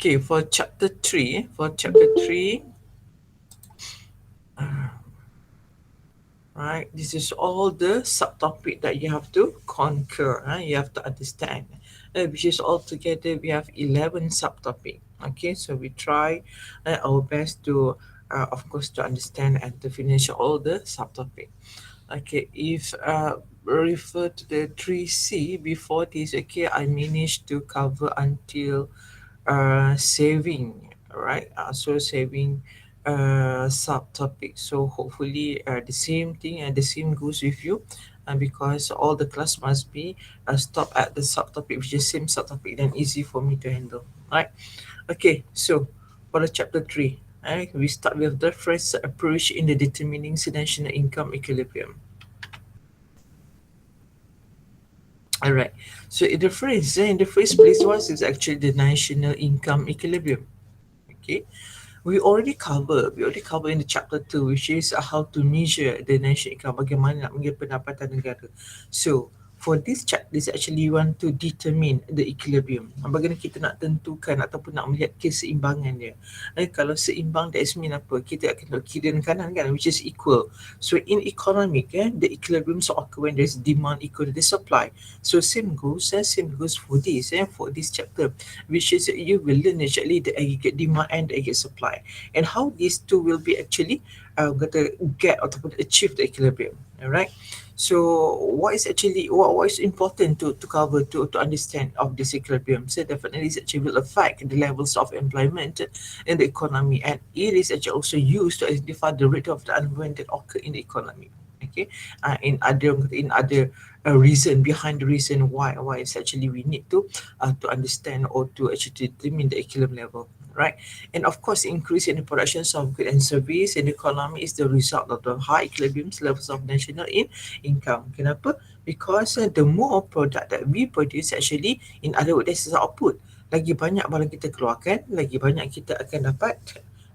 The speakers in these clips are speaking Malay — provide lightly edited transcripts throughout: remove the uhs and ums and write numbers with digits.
Okay, for chapter 3, right, this is all the subtopic that you have to conquer, you have to understand, which is altogether we have 11 subtopic. Okay, so we try our best to, of course, to understand and to finish all the subtopic. Okay, if refer to the 3C before this, okay, I managed to cover until saving, right? So saving subtopic. So hopefully the same thing and the same goes with you. Because all the class must be stop at the subtopic, which is same subtopic, then easy for me to handle, right? Okay, so for the chapter 3, right, we start with the first approach in the determining the national income equilibrium. All right. So in the first place, what is actually the national income equilibrium? Okay. We already cover in the chapter 2, which is how to measure the national income, bagaimana nak mengira pendapatan negara. So for this actually you want to determine the equilibrium, bagaimana kita nak tentukan ataupun nak melihat keseimbangan dia. Kalau seimbang, that mean apa, kita akan tengok kiri dan kanan kan, which is equal. So in economic, the equilibrium so occur when there's demand equal to the supply. So same goes for this chapter, which is you will learn actually the aggregate demand and the aggregate supply, and how these two will be actually going to get or to achieve the equilibrium. All right. So what is important to cover to understand of this equilibrium? So definitely it actually will affect the levels of employment in the economy, and it is actually also used to identify the rate of the unemployment that occur in the economy. Okay, in other reason behind the reason why it's actually we need to understand or to actually determine the equilibrium level, right? And of course, increase in the productions of goods and service in the economy is the result of the high equilibrium levels of national income. Kenapa? Because the more product that we produce, actually, in other words, this is output. Lagi banyak barang kita keluarkan, lagi banyak kita akan dapat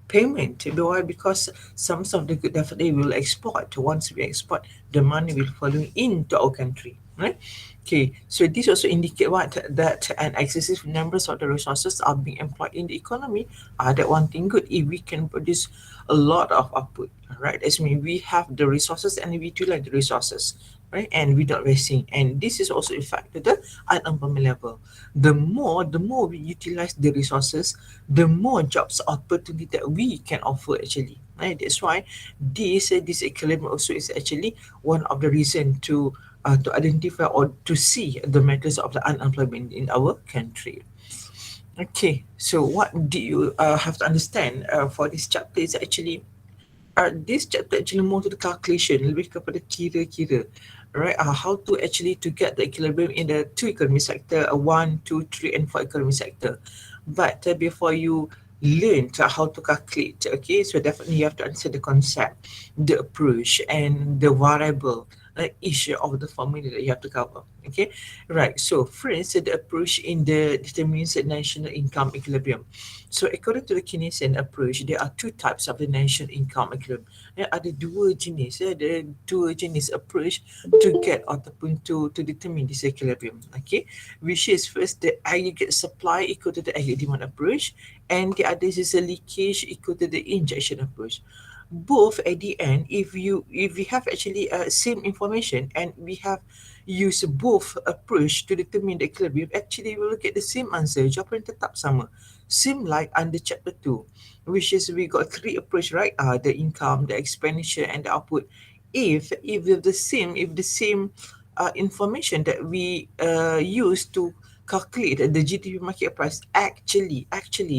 payment. Why? Because some of the good definitely will export. Once we export, the money will follow into our country, right? Okay, so this also indicate what, that an excessive numbers of the resources are being employed in the economy. That one thing good, if we can produce a lot of output, right? That means we have the resources and we utilize the resources, right? And without wasting. And this is also affected the unemployment level. The more we utilize the resources, the more jobs opportunity that we can offer actually. Right? That's why this equilibrium also is actually one of the reason to identify or to see the matters of the unemployment in our country. Okay, so what do you have to understand for this chapter is actually this chapter actually more to the calculation, lebih kepada kira-kira, right? How to actually to get the equilibrium in the two economic sector, 1, 2, 3, and 4 economic sector. But before you learn how to calculate, okay, so definitely you have to understand the concept, the approach, and the variable issue of the formula that you have to cover. Okay, right. So first, the approach in the determines the national income equilibrium. So according to the Keynesian approach, there are two types of the national income equilibrium. Ada dua jenis, ada dua jenis approach to get ataupun to determine this equilibrium. Okay, which is first the aggregate supply equal to the aggregate demand approach, and the other is a leakage equal to the injection approach. Both at the end, if we have actually same information and we have used both approach to determine the equilibrium, actually we will get the same answer. Jawapan tetap sama. Same like under chapter 2, which is we got three approach, right? The income, the expenditure, and the output. If the same information that we use to calculate the GDP market price, actually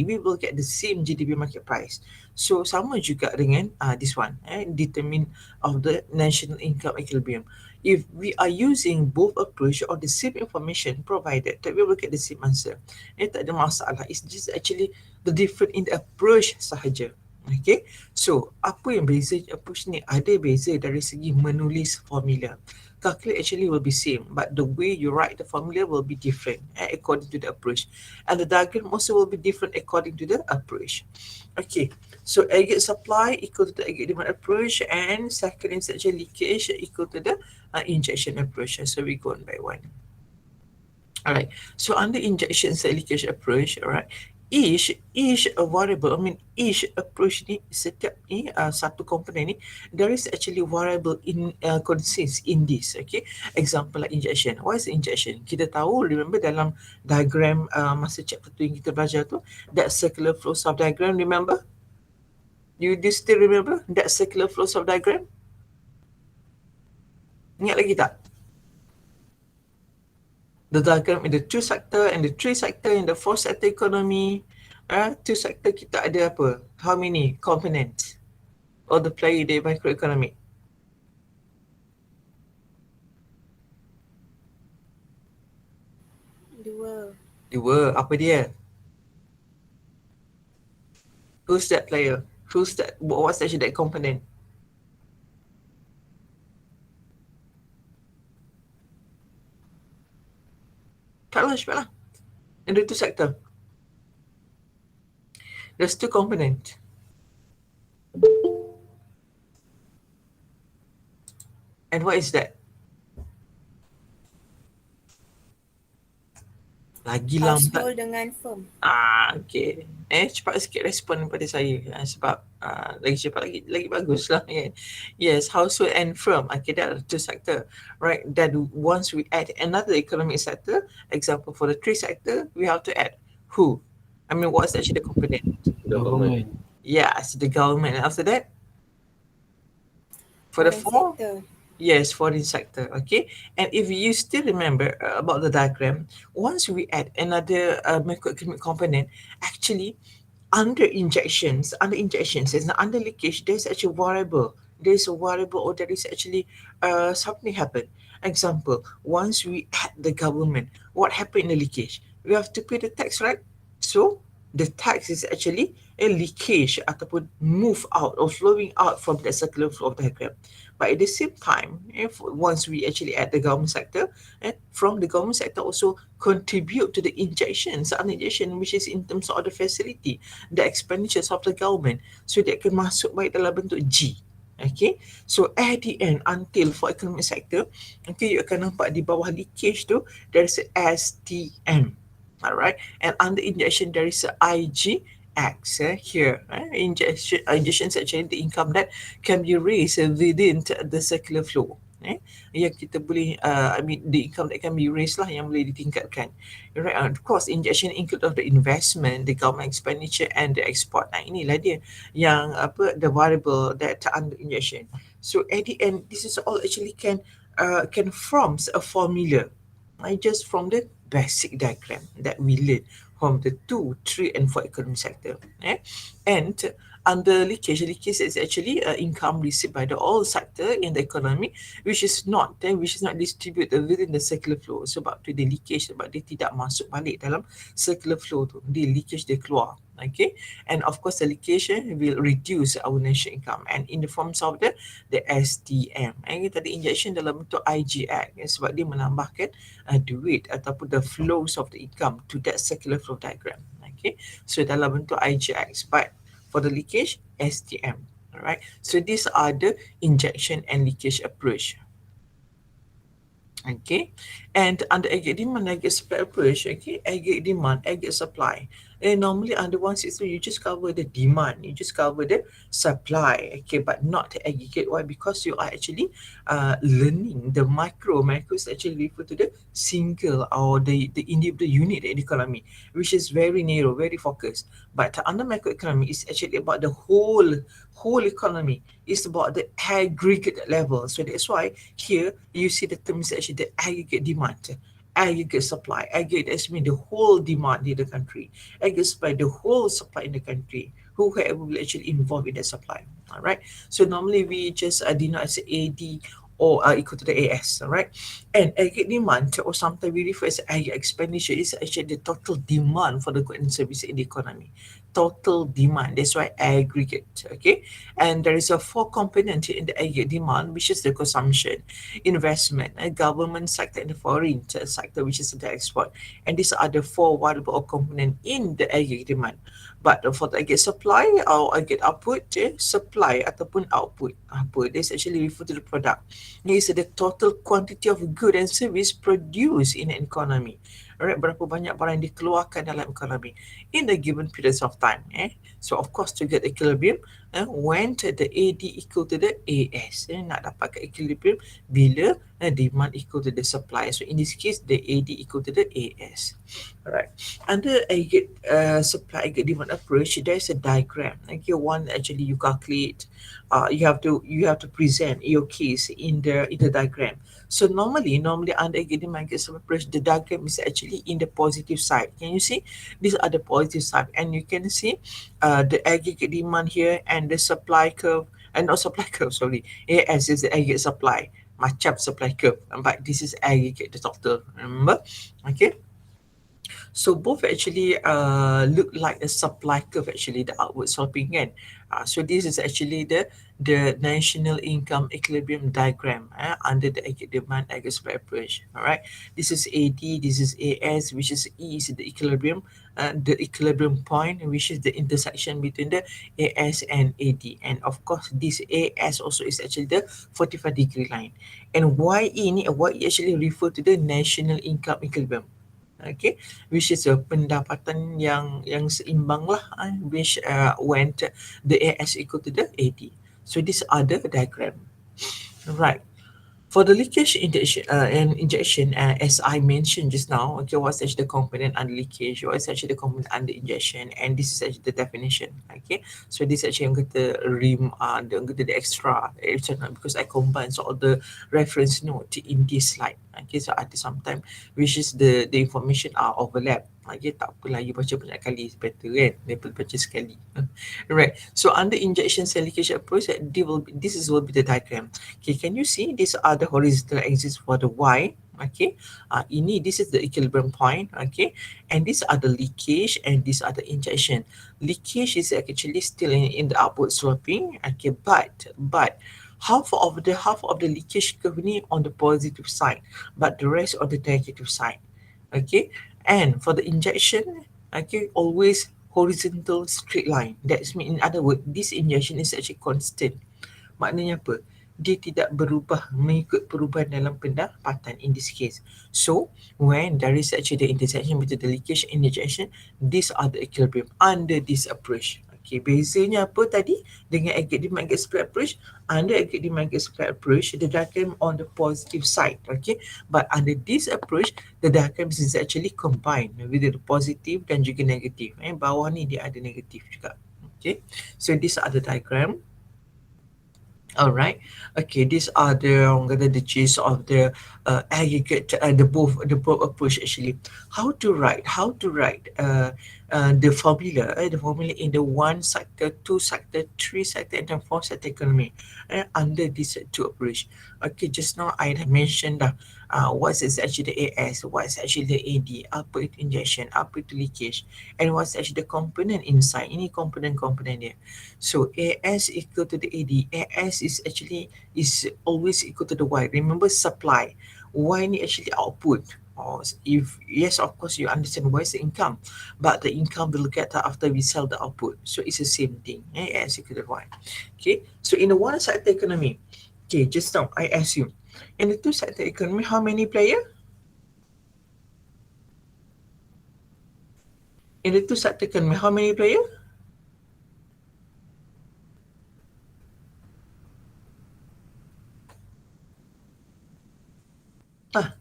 we will get the same GDP market price. So sama juga dengan this one, determine of the national income equilibrium. If we are using both approach or the same information provided, that we will get the same answer. Tak ada masalah. It's just actually the different in the approach sahaja. Okay, so apa yang beza approach ni? Ada beza dari segi menulis formula. Calculate actually will be same, but the way you write the formula will be different according to the approach, and the diagram also will be different according to the approach. Okay, so aggregate supply equal to the aggregate demand approach, and second is actually leakage equal to the injection approach. So we go one by one. All right. So under injection leakage approach, all right, each a variable, I mean each approach ni, setiap ni satu komponen ni, there is actually variable in consists in this. Okay, example like injection. What is injection? Kita tahu, remember dalam diagram masa chapter tu yang kita belajar tu, that circular flow of diagram, remember? Do you still remember that circular flow of diagram? Ingat lagi tak? The diagram in the two sector and the three sector and the four sector economy. Two sector kita ada apa? How many components? Or the player di microeconomic? Dua. Apa dia? Who's that player? What's actually that component? Cepat lah. In the two sector. There's two components. And what is that? Lagi lambat. Household dengan firm. Okay. Cepat sikit respon daripada saya. Sebab lagi cepat lagi bagus lah kan. Yes, household and firm. Okay, that are two sector. Right, then once we add another economic sector, example for the three sector, we have to add who? I mean, what's actually the component? Government. Yes, the government. And after that? For the four? Sector. Yes, foreign sector. Okay, and if you still remember about the diagram, once we add another macroeconomic component, actually under injections and under leakage, there's actually variable. There's a variable, or there is actually something happen. Example, once we add the government, what happened in the leakage? We have to pay the tax, right? So the tax is actually a leakage ataupun move out or flowing out from the circular flow of diagram. But at the same time, if once we actually add the government sector, from the government sector also contribute to the injections, injection, which is in terms of the facility, the expenditures of the government, so that can masuk baik dalam bentuk G. Okay, so at the end, until for economic sector, okay, you akan nampak di bawah leakage tu, there is a STM. Alright, and under injection there is a IGX here. Injections actually the income that can be raised within the circular flow. Yang kita boleh, I mean the income that can be raised lah, yang boleh ditingkatkan. Right, of course injection include of the investment, the government expenditure and the export. Inilah dia yang the variable that under injection. So at the end, this is all actually can forms a formula. Just from the basic diagram that we learned from the 2, 3 and 4 economic sector. And under leakage is actually income received by the all sector in the economy which is not distributed within the circular flow. Sebab tu dia leakage, sebab dia tidak masuk balik dalam circular flow tu. Dia leakage, dia keluar. Okay, and of course the leakage will reduce our national income, and in the forms of the STM. Tadi injection dalam bentuk IGX, sebab dia menambahkan duit ataupun the flows of the income to that circular flow diagram. Okay, so dalam bentuk IGX, but for the leakage, STM. Alright, so these are the injection and leakage approach. Okay, and under aggregate demand, aggregate supply approach, okay, aggregate demand, aggregate supply. And normally under one system, you just cover the demand, you just cover the supply, okay, but not the aggregate. Why? Because you are actually learning the macro. Macro is actually refer to the single or the individual unit in the economy, which is very narrow, very focused. But under macroeconomy, is actually about the whole economy. It's about the aggregate level. So that's why here you see the term is actually the aggregate demand, aggregate supply. Aggregate is mean the whole demand in the country. Aggregate supply, the whole supply in the country. Whoever will actually involve in the supply. All right. So normally we just denote as AD or equal to the AS. All right. And aggregate demand, or sometimes we refer as aggregate expenditure, is actually the total demand for the goods and services in the economy. Total demand. That's why aggregate. Okay. And there is a 4 component in the aggregate demand, which is the consumption, investment, government sector, and the foreign sector, which is the export. And these are the 4 variable or component in the aggregate demand. But for the aggregate supply or aggregate output, supply ataupun output, this actually refer to the product. This is the total quantity of good and service produced in an economy. Alright, berapa banyak barang yang dikeluarkan dalam economy in the given periods of time. So of course to get equilibrium, when the AD equal to the AS, nak dapatkan equilibrium bila demand equal to the supply. So in this case, the AD equal to the AS. Alright. Under aggregate supply aggregate demand approach, there is a diagram. Okay, one actually you calculate. You have to present your case in the diagram. So normally under aggregate demand supply approach, the diagram is actually in the positive side. Can you see? These are the positive side, and you can see the aggregate demand here and the supply curve, and not supply curve. Sorry, AS is the aggregate supply. Macam supply curve, but this is aggregate the total. Remember? Okay. So both actually look like a supply curve, actually the outward sloping kan. So this is actually the national income equilibrium diagram under the aggregate demand aggregate supply approach. All right, this is AD, this is AS, which is E is the equilibrium point, which is the intersection between the AS and AD, and of course this AS also is actually the 45-degree line. And YE actually refer to the national income equilibrium. Okay, which is a pendapatan yang seimbang lah, which when the AS equal to the AD. So these are the diagram. Right. For the leakage injection, as I mentioned just now, okay, what's actually the component under leakage, what's actually the component under injection, and this is actually the definition. Okay, so this actually I'm going to the extra, because I combine all the reference note in this slide. Okay, so ada sometimes which is the information are overlap. Okay, tak apalah, you baca banyak kali better kan daripada baca sekali. Right. So under injection cell leakage approach, will be the diagram. Okay, can you see these are the horizontal axis for the Y? Okay, this is the equilibrium point. Okay, and these are the leakage and these are the injection. Leakage is actually still in the upward sloping. Okay, but half of the leakage curve ni on the positive side, but the rest on the negative side. Okay, and for the injection, okay, always horizontal straight line. That's mean, in other words, this injection is actually constant. Maknanya apa? Dia tidak berubah mengikut perubahan dalam pendapatan in this case. So when there is actually the intersection between the leakage and injection, these are the equilibrium under this approach. Okay, bezanya apa tadi dengan aggregate demand aggregate supply approach? Under aggregate demand aggregate supply approach, the diagram on the positive side. Okay, but under this approach, the diagram is actually combined with the positive dan juga negatif. Bawah ni dia ada negatif juga. Okay, so these are the diagram. All right. Okay. These are the gist of the aggregate, the both approach actually. How to write the formula in the one sector, two sector, three sector, and then four sector economy under this two approach. Okay. Just now I had mentioned what is actually the AS, what is actually the AD, apa itu injection, apa itu leakage, and what's actually the component inside. Ini component there. So AS equal to the AD. AS is always equal to the Y. Remember supply. Y ni actually output. Or if yes, of course you understand why is the income, but the income will get after we sell the output. So it's the same thing. AS equal to Y. Okay. So in the one sector economy, okay, just now I ask you, in the two sector economy, how many player? In the two sector economy, how many player?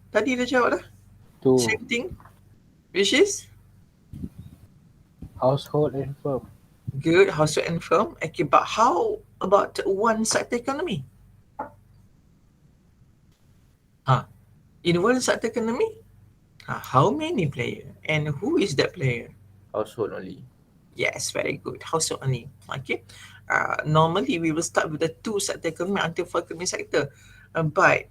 Tadi dah jawab dah. Two. Same thing. Which is? Household and firm. Good, household and firm. Okay, but how about one sector economy? In one sector economy, how many player and who is that player? Household only. Yes, very good. Household only. Okay. Normally we will start with the two sector economy until four economy sector. But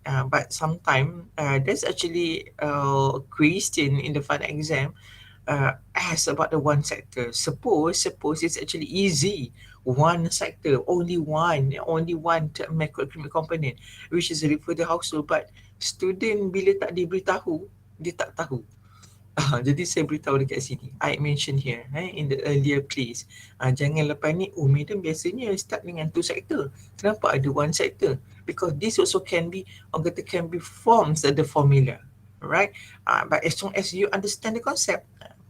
sometimes there's actually a question in the final exam ask about the one sector. Suppose it's actually easy. One sector, only one macroeconomic component, which is refer to household. But student bila tak diberitahu, dia tak tahu. Jadi saya beritahu dekat sini. I mention here in the earlier place. Jangan lepas ni, madam biasanya start dengan two sector. Kenapa ada one sector? Because this also can be forms the formula. Alright? But as long as you understand the concept,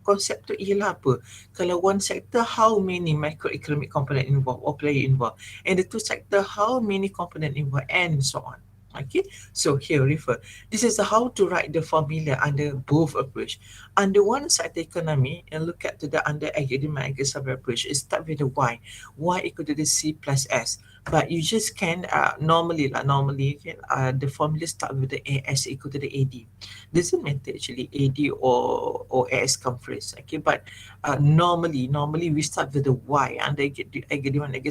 konsep tu ialah apa? Kalau one sector, how many microeconomic component involved or player involved? And the two sector, how many component involved? And so on. Okay, so here refer. This is how to write the formula under both approach. Under one sector economy, and look at to the under academic approach, start with the y. Y equal to the c plus s. But you just can normally the formula start with the as equal to the ad. Doesn't matter actually ad or as come first. Okay, but normally we start with the y under academic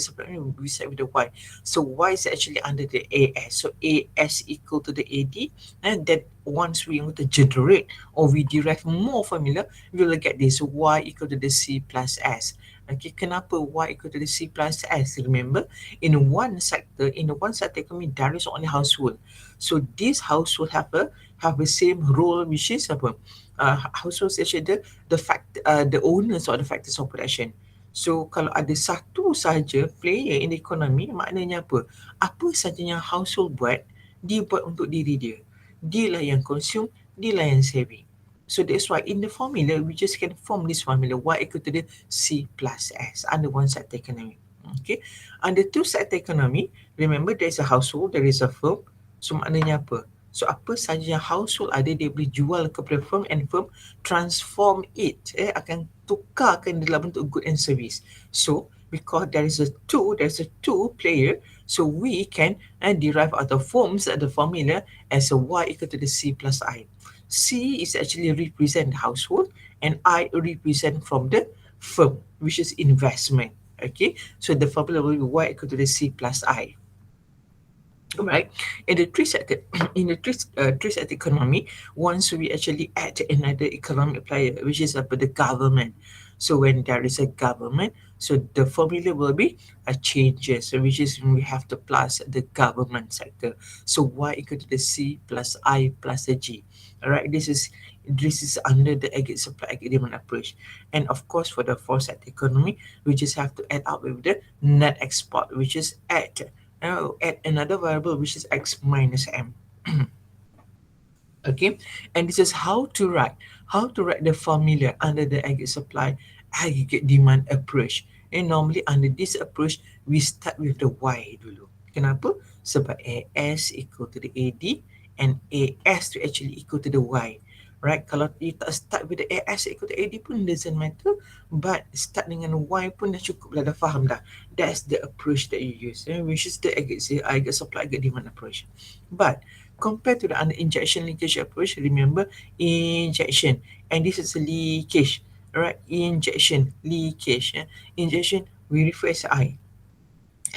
we start with the y. So y is actually under the as. So as equal to the ad, and that once we want to generate or we derive more formula, we will get this y equal to the c plus s. Okay, kenapa y equal to the c plus s? Remember, in one sector economy, there is only household. So this household have the same role, which is apa? Household is actually the owners or the factors of production. So kalau ada satu saja player in the economy, maknanya apa? Apa saja yang household buat, dia buat untuk diri dia. Dia lah yang consume, dia lah yang saving. So that's why in the formula, we just can form this formula y equal to the c plus s under one sector economy. Okay. Under two sector economy, remember there is a household, there is a firm. So maknanya apa? So apa saja yang household ada, dia boleh jual kepada firm, and firm transform it, akan tukarkan dalam bentuk good and service. So because there's a two player, so we can derive out of forms the formula as a y equal to the c plus I. C is actually represent the household, and I represent from the firm, which is investment. Okay, so the formula will be y equal to the c plus I. Right. In the three sector, in the three sector economy, once we actually add another economic player, which is the government. So when there is a government, so the formula will be a changes, so which is when we have to plus the government sector. So y equal to the c plus I plus the g. All right. This is under the supply agreement approach. And of course, for the fourth sector economy, we just have to add up with the net export, which is add another variable, which is x minus m. Okay, and this is how to write the formula under the aggregate supply aggregate demand approach. And normally under this approach, we start with the y dulu. Kenapa? Sebab as equal to the ad, and as to actually equal to the y. Right, kalau you tak start with the as equal to ad pun doesn't matter, but start dengan y pun dah cukup lah, dah faham dah. That's the approach that you use, which is the aggregate supply aggregate demand approach. But compared to the under injection leakage approach, remember injection, and this is a leakage. Alright, injection, leakage. Injection we refer as I,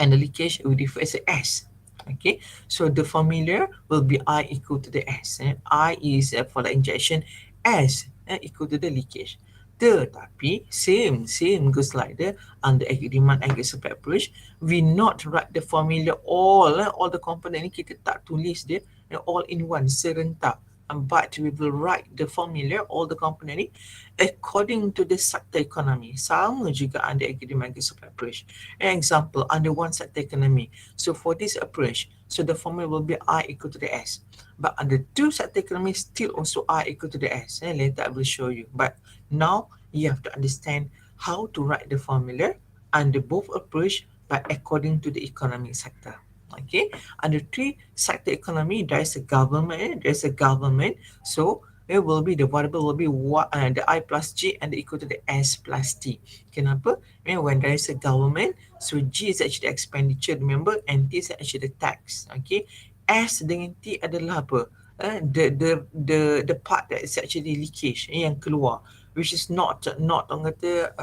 and the leakage we refer as S. Okay, so the formula will be I equal to the S. I is for the injection, S equal to the leakage. Tetapi same goes like the under demand aggregate supply approach. We not write the formula all the component ni kita tak tulis dia all in one serentak. But we will write the formula, all the component ni, according to the sector economy. Sama juga under academic supply approach. An example, under one sector economy. So for this approach, so the formula will be I equal to the S. But under two sector economy, still also I equal to the S. Later I will show you. But now you have to understand how to write the formula under both approach, but according to the economic sector. Okay, under three sector economy, there's a government. So it will be the variable will be the I plus G and equal to the S plus T. Kenapa? When there is a government, so G is actually expenditure, remember, and T is actually the tax. Okay, S dengan T adalah apa? The part that is actually leakage yang keluar, which is not orang kata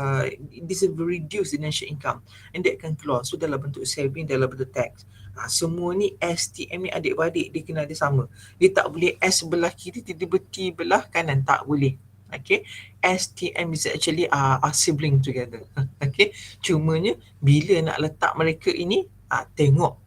this is reduce the national income, and that akan keluar. So dalam bentuk saving, dalam bentuk tax. Semua ni STM ni adik-beradik dia kena ada sama. Dia tak boleh S belah kiri tiba-tiba T belah kanan, tak boleh. Okay, STM is actually are sibling together. Okay, cumanya bila nak letak mereka ini, tengok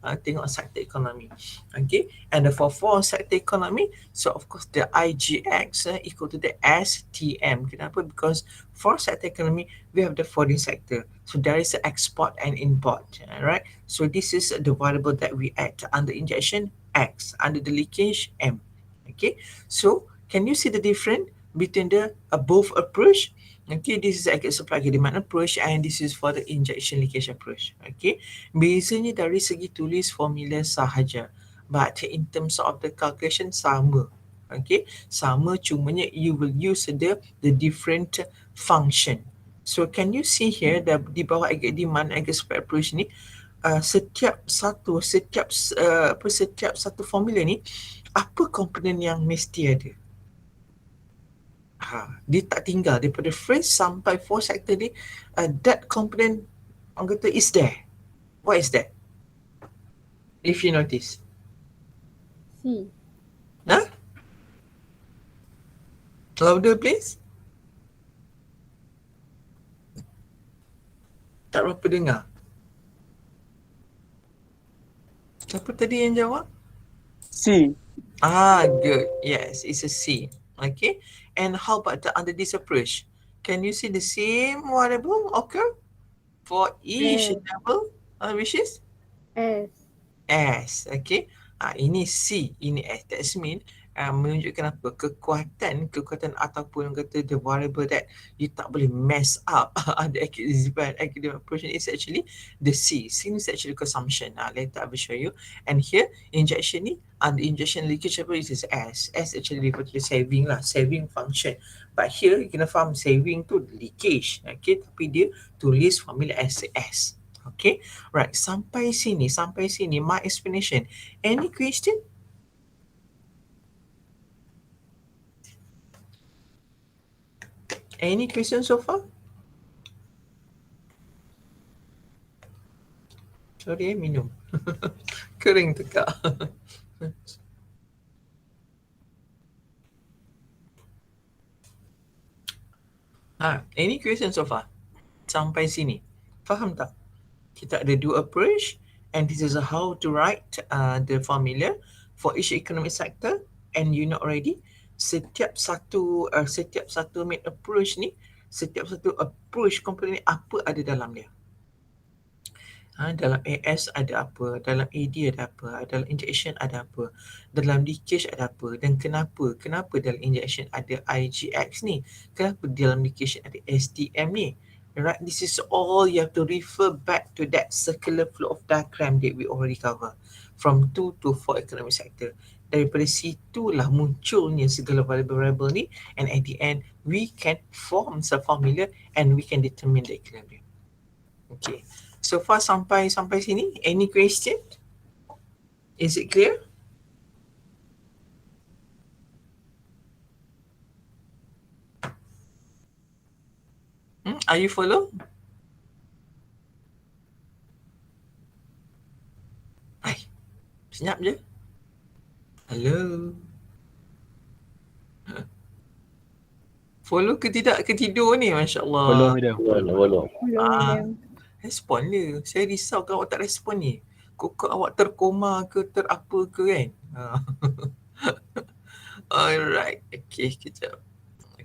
sector economy. Okay, and for sector economy, so of course the IGX equal to the STM. Kenapa? Because for sector economy, we have the foreign sector. So there is the export and import, right? So this is the variable that we add under injection, X, under the leakage, M. Okay, so Can you see the difference between the both approach? Okay, this is agak supply demand approach and this is for the injection leakage approach. Okay, bezanya dari segi tulis formula sahaja, but in terms of the calculation sama. Okay, sama cumanya you will use the different function. So can you see here di bawah agak demand agak supply approach ni, setiap satu formula ni apa komponen yang mesti ada. Dia tak tinggal daripada first sampai fourth sector ni, that component orang kata is there. What is that? If you notice. C. Huh? Louder please. Tak berapa dengar. Siapa tadi yang jawab? C. Good. Yes, it's a C. Okay. And how about under this approach? Can you see the same variable occur for each Yes. double which is S. S. Okay. Ini C, ini S. That mean menunjukkan apa? Kekuatan ataupun kata the variable that you tak boleh mess up the academic approach is actually the C. C is actually consumption. Later I will show you. And here injection ni, the injection leakage approach is S. S actually refer to the saving lah, saving function. But here you kena faham saving tu leakage. Okay, tapi dia tulis formula as S. Okay, right. Sampai sini my explanation. Any question? Any question so far? Sorry, minum. Kering tekak. Any question so far? Sampai sini. Faham tak? Kita ada dua approach and this is how to write the formula for each economic sector, and you know already setiap satu main approach ni, setiap satu approach component ni apa ada dalam dia. Dalam AS ada apa, dalam AD ada apa, dalam injection ada apa, dalam leakage ada apa, dan kenapa dalam injection ada IGX ni, kenapa dalam leakage ada STM ni. Right, this is all you have to refer back to that circular flow of diagram that we already cover from 2 to 4 economic sector. Daripada situlah munculnya segala variable ni, and at the end we can form a formula and we can determine the equilibrium. Okay, so far sampai sini, any question? Is it clear? Are you follow? Senyap je. Hello. Follow ke tidak ke tidur ni? Masya Allah. Follow madam. Hello, madam. Respon dia. Saya risau kalau awak tak respon ni. Kok awak terkoma ke terapa ke kan? Alright. Okay, kejap.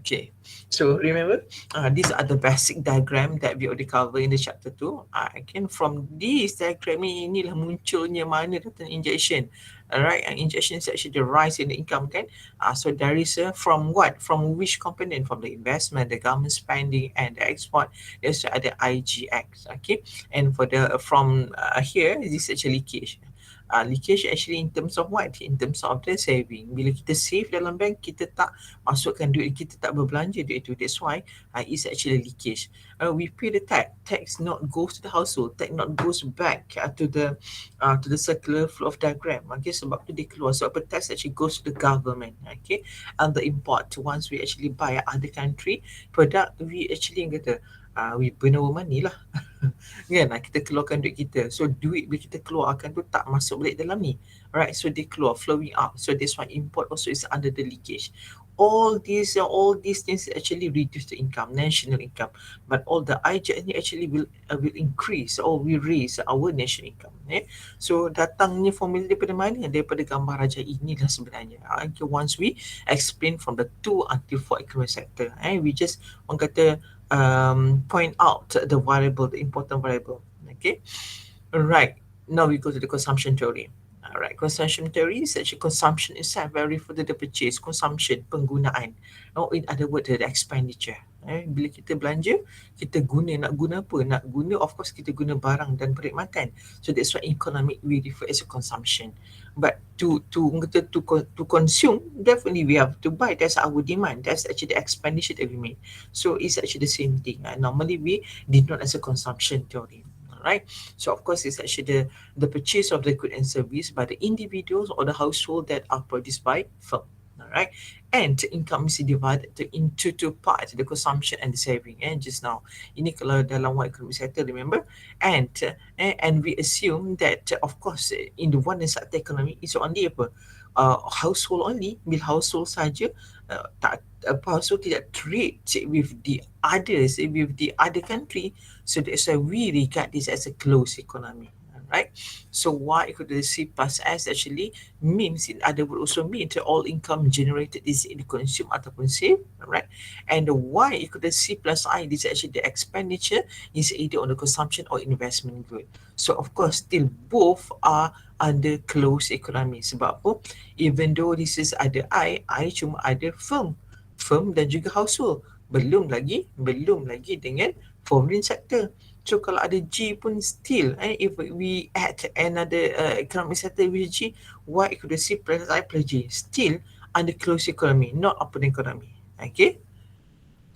Okay, so remember, these are the basic diagram that we already cover in the chapter 2. Again, from this diagram ni, inilah munculnya mana data injection. Alright, and injection is actually the rise in the income kan. So there is from what? From which component? From the investment, the government spending, and the export. There's the IGX. Okay, and for the from here, this is actually leakage. Leakage actually in terms of what? In terms of the saving. Bila kita save dalam bank, kita tak masukkan duit, kita tak berbelanja duit itu. That's why it's actually leakage. We pay the tax. Tax not goes to the household. Tax not goes back to the circular flow of diagram. Okay, sebab tu dia keluar. Sebab tax actually goes to the government. Okay, and the import. Once we actually buy other country product, we actually kata we burn our money lah. Kan, kita keluarkan duit kita. So duit bila kita keluarkan tu tak masuk balik dalam ni. Alright, so dia keluar, flowing out. So that's why import also is under the leakage. All these things actually reduce the income, national income. But all the IJS ni actually will increase or will raise our national income. So datangnya formula daripada mana? Daripada gambar raja inilah sebenarnya. Okay, once we explain from the 2 until 4 economic sector, we just orang kata point out the variable, the important variable. Okay, right. Now we go to the consumption theory. Alright, consumption theory is actually consumption itself very refer to the purchase, consumption, penggunaan. Or in other words, the expenditure. Bila kita belanja, kita nak guna apa? Nak guna, of course, kita guna barang dan perkhidmatan. So that's why economic we refer as a consumption. But to consume, definitely we have to buy. That's our demand. That's actually the expenditure that we make. So it's actually the same thing. Normally we did not as a consumption theory. Alright, so of course it's actually the purchase of the good and service by the individuals or the household that are produced by firm. Alright, and the income is divided into two parts, the consumption and the saving. And just now, ini kalau dalam one economic sector, remember? And we assume that of course in the one sector economy is only apa? Household only, bil household saja, tak household tidak trade with the others, with the other country. So that's why we regard this as a closed economy. Right? So Y equal to C plus S actually means, in other words, also mean that all income generated is either consumed ataupun saved, right? And the Y equal to C plus I, this is actually the expenditure is either on the consumption or investment good. So of course, still both are under closed economy. Sebab apa? Even though this is ada I cuma ada firm dan juga household. Belum lagi dengan foreign sector. So kalau ada G pun still, if we add another economic sector with G, Y equal to C plus I plus G, still under closed economy, not open economy. Okay.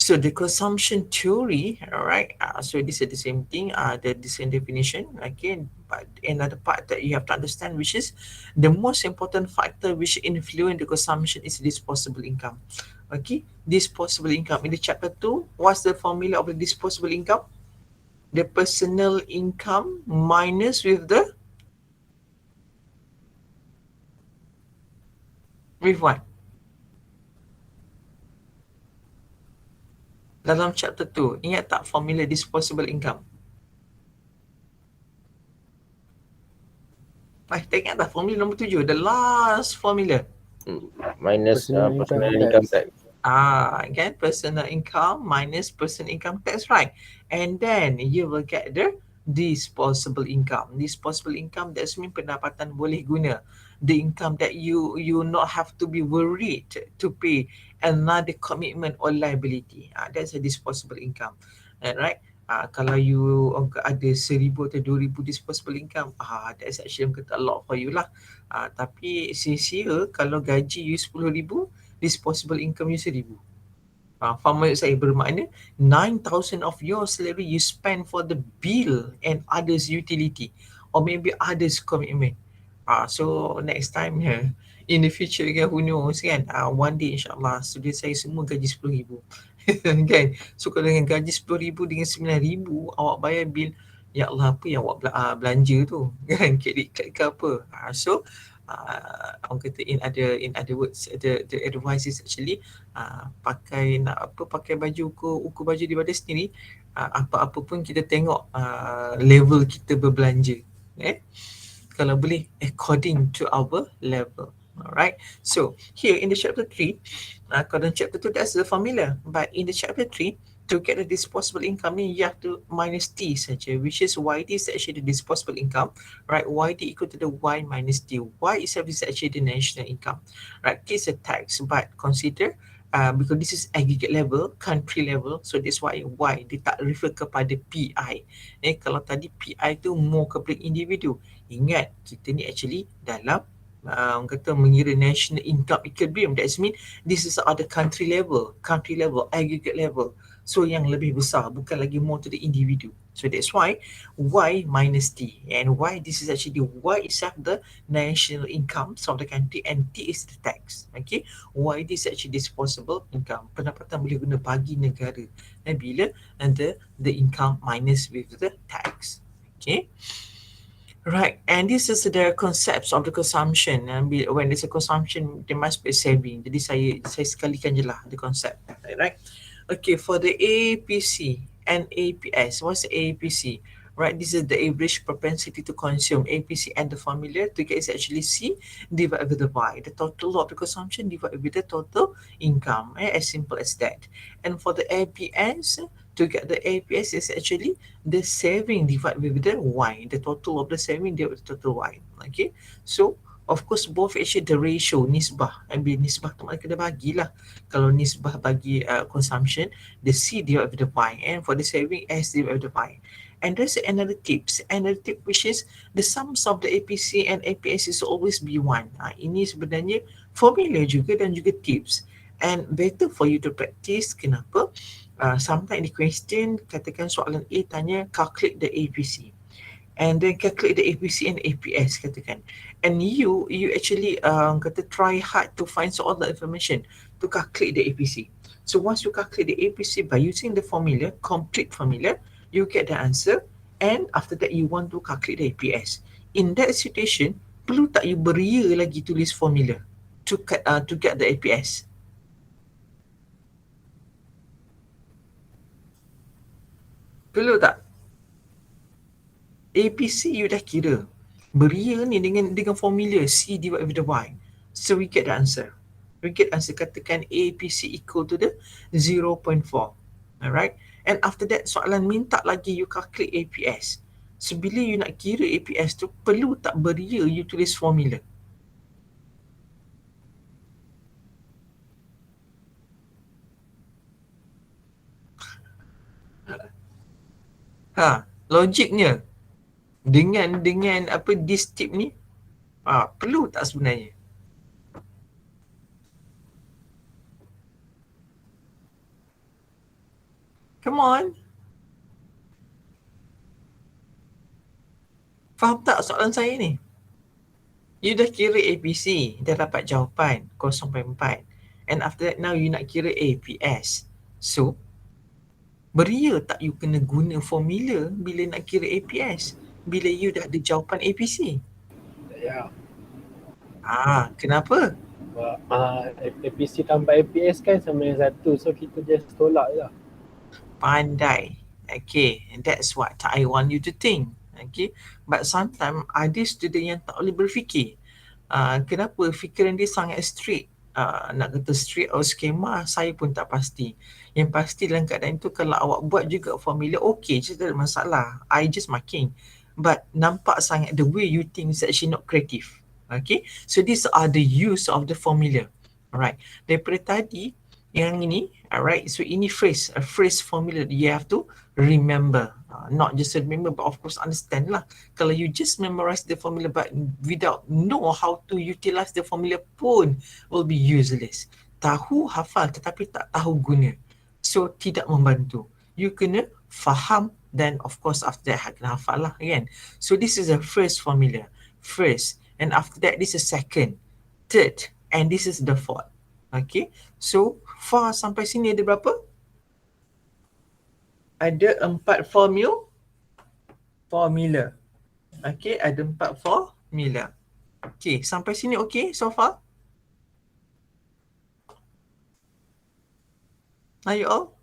So the consumption theory, alright, so this is the same thing, the same definition, okay, but another part that you have to understand, which is the most important factor which influence the consumption is disposable income. Okay, disposable income. In the chapter 2, what's the formula of the disposable income? The personal income minus with what? Dalam chapter 2, ingat tak formula disposable income? Tak ingat tak formula nombor 7, the last formula. Minus personal income tax. Again, personal income minus personal income tax, right? And then you will get the disposable income. Disposable income, that's mean pendapatan boleh guna. The income that you not have to be worried to pay another commitment or liability. That's a disposable income. Right? Kalau you ada 1,000 atau 2,000 disposable income, that's actually a lot for you lah. Tapi sia-sia kalau gaji you 10,000, disposable income you 1,000. Faham maksud saya? Bermakna 9,000 of your salary you spend for the bill and others utility or maybe others commitment. So next time in the future kan, who knows kan, one day insyaAllah student saya semua gaji 10,000. Kan? So kalau dengan gaji 10,000 dengan 9,000 awak bayar bil, ya Allah, apa yang awak belanja tu kan, kredit card ke apa. So orang kata in other words, the advice is actually pakai ukur baju daripada sendiri, apa-apa pun kita tengok level kita berbelanja, kalau boleh according to our level. Alright, so here in the chapter 3, kalau chapter 2 that's the formula, but in the chapter 3, to get the disposable income ni you have to minus T saja, which is YD is actually the disposable income, right? YD equal to the Y minus T. Y itself is actually the national income, right? It's a tax, but consider because this is aggregate level, country level, so that's why Y dia tak refer kepada PI. Kalau tadi PI tu more kepada individu, ingat kita ni actually dalam orang kata mengira national income equilibrium. That means this is other country level, aggregate level. So yang lebih besar, bukan lagi more to the individu. So that's why Y minus T. And Y, this is actually Y itself the national income of the country and T is the tax. Okay, Y this is actually disposable income. Pendapatan boleh guna bagi negara. Dan bila the income minus with the tax. Okay. Right, and this is the concepts of the consumption. And when there's a consumption, there must be saving. Jadi saya sekalikan je lah the concept. Right. Okay, for the APC and APS, what's the APC? Right, this is the average propensity to consume. APC and the formula to get is actually C divided with the Y. The total of the consumption divided with the total income. As simple as that. And for the APS, to get the APS is actually the saving divided with the Y, the total of the saving divided with the total Y. Okay, so of course both actually the ratio nisbah, nisbah tu maknanya kena bagilah. Kalau nisbah bagi consumption, the C divided with the Y, and for the saving S divided with the Y. And there's another tips, which is the sums of the APC and APS is always be 1. Ini sebenarnya formula juga dan juga tips, and better for you to practice. Kenapa? Sometimes the question, katakan soalan A tanya calculate the APC, and then calculate the APC and APS katakan, and you actually kata try hard to find all the information to calculate the APC. So once you calculate the APC by using the formula, complete formula, you get the answer, and after that you want to calculate the APS. In that situation, perlu tak you beria lagi tulis formula to get the APS? Perlu tak? APC you dah kira. Beria ni dengan formula C divided with the Y. So we get the answer. Katakan APC equal to the 0.4. Alright. And after that soalan minta lagi you calculate APS. So bila you nak kira APS tu, perlu tak beria you tulis formula? Logiknya dengan apa this tip ni perlu tak sebenarnya? Come on. Faham tak soalan saya ni? You dah kira APC, dah dapat jawapan 0.4. And after that now you nak kira APS. So, beria tak you kena guna formula bila nak kira APS? Bila you dah ada jawapan APC? Ya. Kenapa? APC tambah APS kan sama yang satu. So kita just tolak je. Pandai. Okay, and that's what I want you to think. Okay, but sometimes ada student yang tak boleh berfikir. Kenapa fikiran dia sangat strict? Nak kata strict atau skema, saya pun tak pasti. Yang pasti dalam keadaan itu, kalau awak buat juga formula, okay je, tak ada masalah. I just marking. But nampak sangat the way you think is actually not creative. Okay, so these are the use of the formula. Alright, daripada tadi, yang ini, alright, so ini a phrase formula you have to remember. Not just remember, but of course understand lah. Kalau you just memorize the formula but without know how to utilize the formula pun will be useless. Tahu hafal tetapi tak tahu guna, so tidak membantu. You kena faham, then of course after that kena hafal lah kan. So this is a first formula, first, and after that this is second, third, and this is the fourth. Okay, so far sampai sini ada berapa? Ada 4 formula. Okay, ada 4 formula. Okay, sampai sini okay so far? Are you all?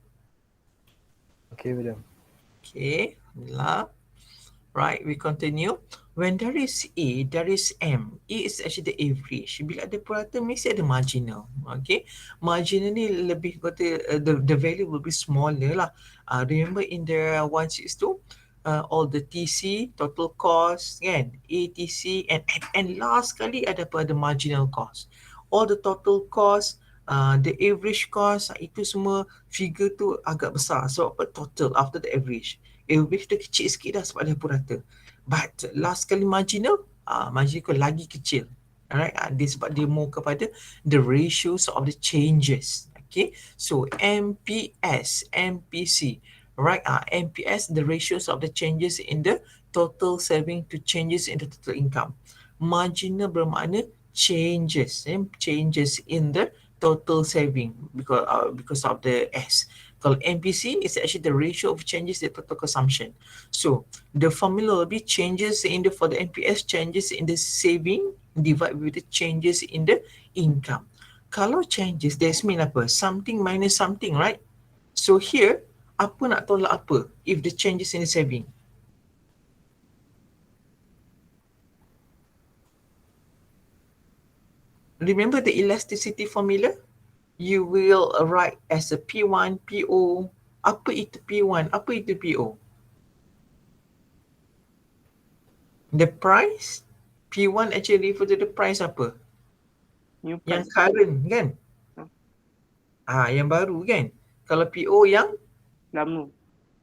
Okay, William. Okay, alhamdulillah. Right, we continue. When there is A, there is M. A is actually the average. Bila ada purata, mesti ada marginal. Okay, marginal ni lebih kata the value will be smaller lah. Remember in the 162, all the TC, total cost, kan? ATC, and last kali ada apa? Ada marginal cost. All the total cost, the average cost, itu semua figure tu agak besar. So apa? Total after the average. Average tu kecil sikit dah sebab dia purata. But last kali marginal, marginal lagi kecil. Alright, dia sebab dia more kepada the ratios of the changes. Okay, so MPS, MPC, right? MPS, the ratios of the changes in the total saving to changes in the total income. Marginal bermakna changes in the total saving because of the S. Kalau MPC is actually the ratio of changes in total consumption. So the formula will be changes in for the MPS, changes in the saving divided with the changes in the income. Kalau changes, that's mean apa? Something minus something, right? So here, apa nak tolak apa if the changes in the saving? Remember the elasticity formula? You will write as a P1, PO, Apa itu P1? Apa itu PO? The price, P1 actually refer to the price apa? New Yang price. current kan? Yang baru kan? Kalau PO yang Lama.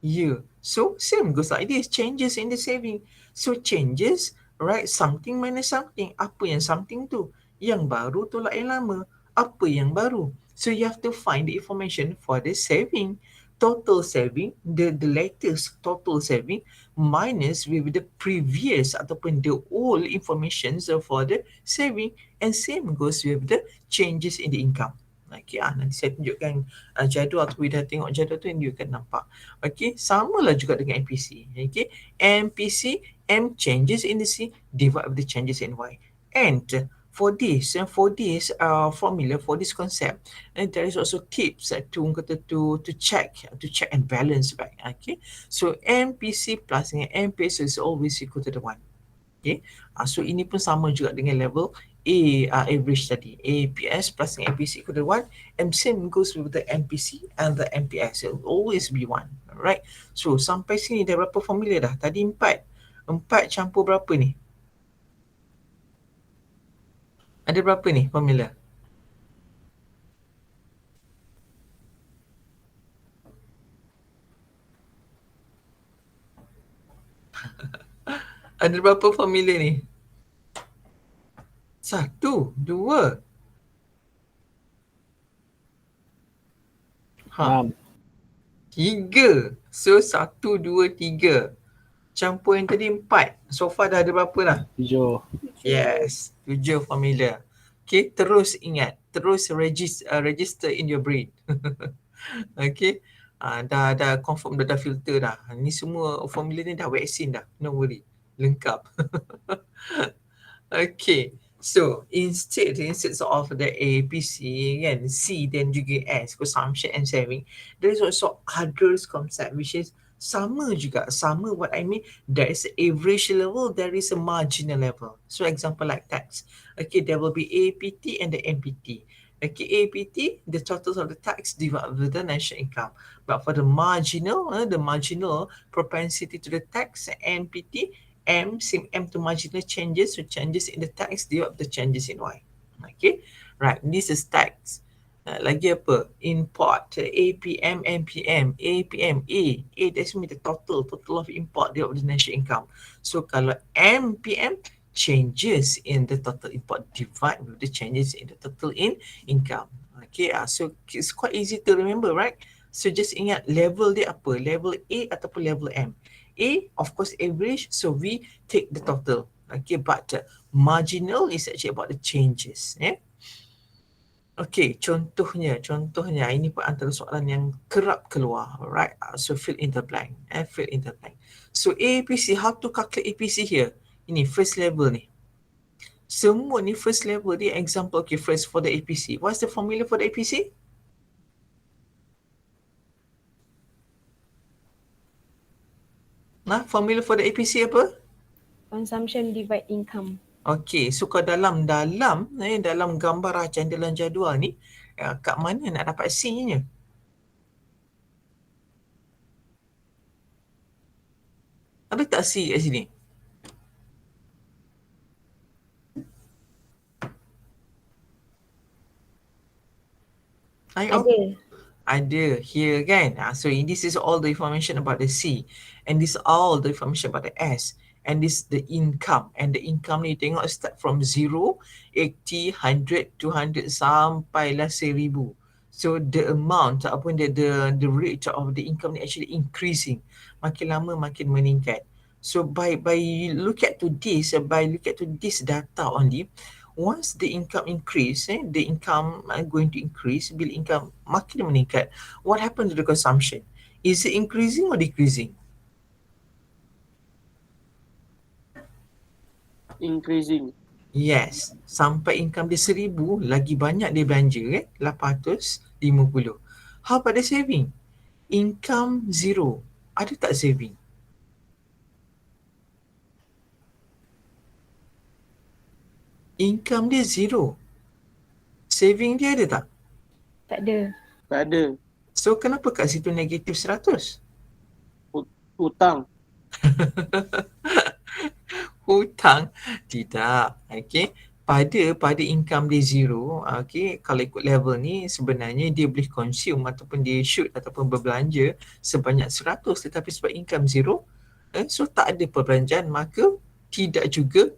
year. So same goes like this, changes in the saving. So changes, right? Something minus something. Apa yang something tu? Yang baru tolak yang lama. Apa yang baru? So you have to find the information for the saving. Total saving, the latest total saving minus with the previous ataupun the old information for the saving, and same goes with the changes in the income. Okay, nanti saya tunjukkan jadual tu, dah tengok jadual tu you akan nampak. Okay, samalah juga dengan MPC. Okay, MPC, M changes in the C divide with the changes in Y. And for this formula, for this concept, and there is also tips to check and balance back. Okay, so MPC plus dengan MPS is always equal to the 1. Okay, so ini pun sama juga dengan level average tadi. APS plus dengan MPC equal to 1, and same goes with the MPC and the MPS. It will always be 1. Alright, so sampai sini dah berapa formula dah? Tadi 4 campur berapa ni? Ada berapa ni formula? Ada berapa formula ni? 1, 2, 6. 3. So 1, 2, 3 campur yang tadi 4. So far dah ada berapa dah? 7. Yes, 7 formula. Okay, terus ingat, terus register in your brain. Okay, dah confirm, dah filter dah. Ni semua formula ni dah vaksin dah, no worry, lengkap. Okay, so instead of the A, B, C kan, C dan juga S, consumption and saving, there is also others concept which is sama juga. Sama, what I mean, there is an average level, there is a marginal level. So example like tax. Okay, there will be APT and the MPT. Okay, APT, the total of the tax divided with the national income. But for the marginal propensity to the tax, MPT, same M to marginal changes, so changes in the tax divided the changes in Y. Okay, right, this is tax. Lagi apa? Import, APM, MPM, APM, A that's mean the total of import divided the national income. So kalau MPM, changes in the total import divide with the changes in the total in income. Okay, so it's quite easy to remember, right? So just ingat level dia apa? Level A ataupun level M. A, of course, average, so we take the total. Okay, but marginal is actually about the changes. Yeah. Okay, contohnya ini pun antara soalan yang kerap keluar, right? So fill in the blank. Fill in the blank. So APC, how to calculate APC here? Ini first level ni. Semua ni first level ni example. Okay, first for the APC. What's the formula for the APC? Formula for the APC apa? Consumption divide income. Okay, so kalau dalam gambar racang dalam jadual ni, kat mana nak dapat C-nya? Ada tak C kat sini? Ada here kan. So this is all the information about the C, and this all the information about the S, and this the income. And the income ni tengok start from 0, 80, 100, 200 sampailah 1000. So the amount ataupun the rate of the income ni actually increasing. Makin lama makin meningkat. So by look at to this data only, once the income increase, the income going to increase, bila income makin meningkat, what happens to the consumption? Is it increasing or decreasing? Increasing. Yes, sampai income dia 1000, lagi banyak dia belanja 850. How about the saving? Income 0, ada tak saving? Income dia 0, saving dia ada tak? Tak ada. Tak ada. So kenapa kat situ negatif 100? Hutang. Hutang tidak. Okey, pada income dia zero, okey, kalau ikut level ni sebenarnya dia boleh consume ataupun dia shoot ataupun berbelanja sebanyak 100, tetapi sebab income zero, so tak ada perbelanjaan, maka tidak juga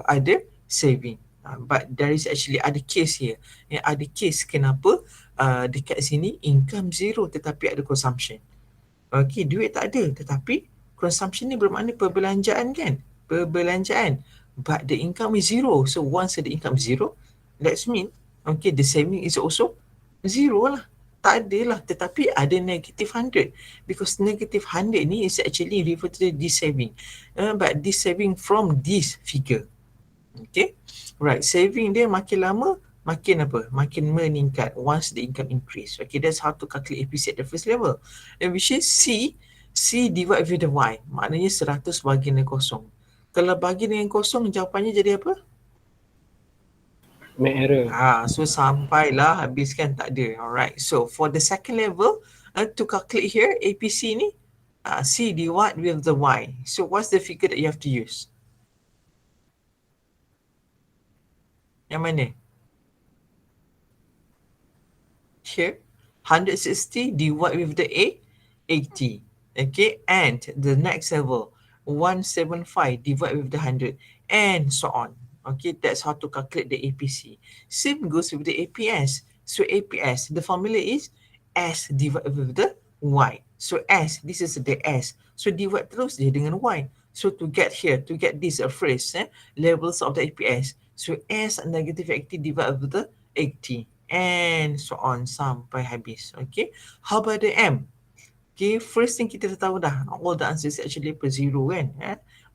ada saving. But there is actually ada case here. Ada case kenapa dekat sini income zero tetapi ada consumption. Okey, duit tak ada tetapi consumption ni bermakna perbelanjaan kan? Perbelanjaan. But the income is zero. So once the income zero, that's mean okay, the saving is also zero lah. Tak ada lah, tetapi ada negative 100 because negative 100 ni is actually refer to this saving. But this saving from this figure. Okay, right, saving dia makin lama makin apa? Makin meningkat once the income increase. Okay, that's how to calculate APC at the first level. And which is C divide with the Y. Maknanya 100 bagi dengan kosong. Kalau bagi dengan kosong, jawapannya jadi apa? Make error. So sampailah habis kan tak ada. Alright, so for the second level, to calculate here, APC ni, C divide with the Y. So what's the figure that you have to use? Yang mana? Here, 160 divide with the 80. Okay, and the next level, 175 divide with the 100, and so on. Okay, that's how to calculate the APC. Same goes with the APS. So APS, the formula is S divided with the Y. So S, this is the S. So divide terus dia dengan Y. So to get here, to get this phrase, levels of the APS. So S negative 80 divided with the 80. And so on sampai habis. Okay, how about the M? Okay, first thing kita dah tahu dah, all the answers actually per zero kan,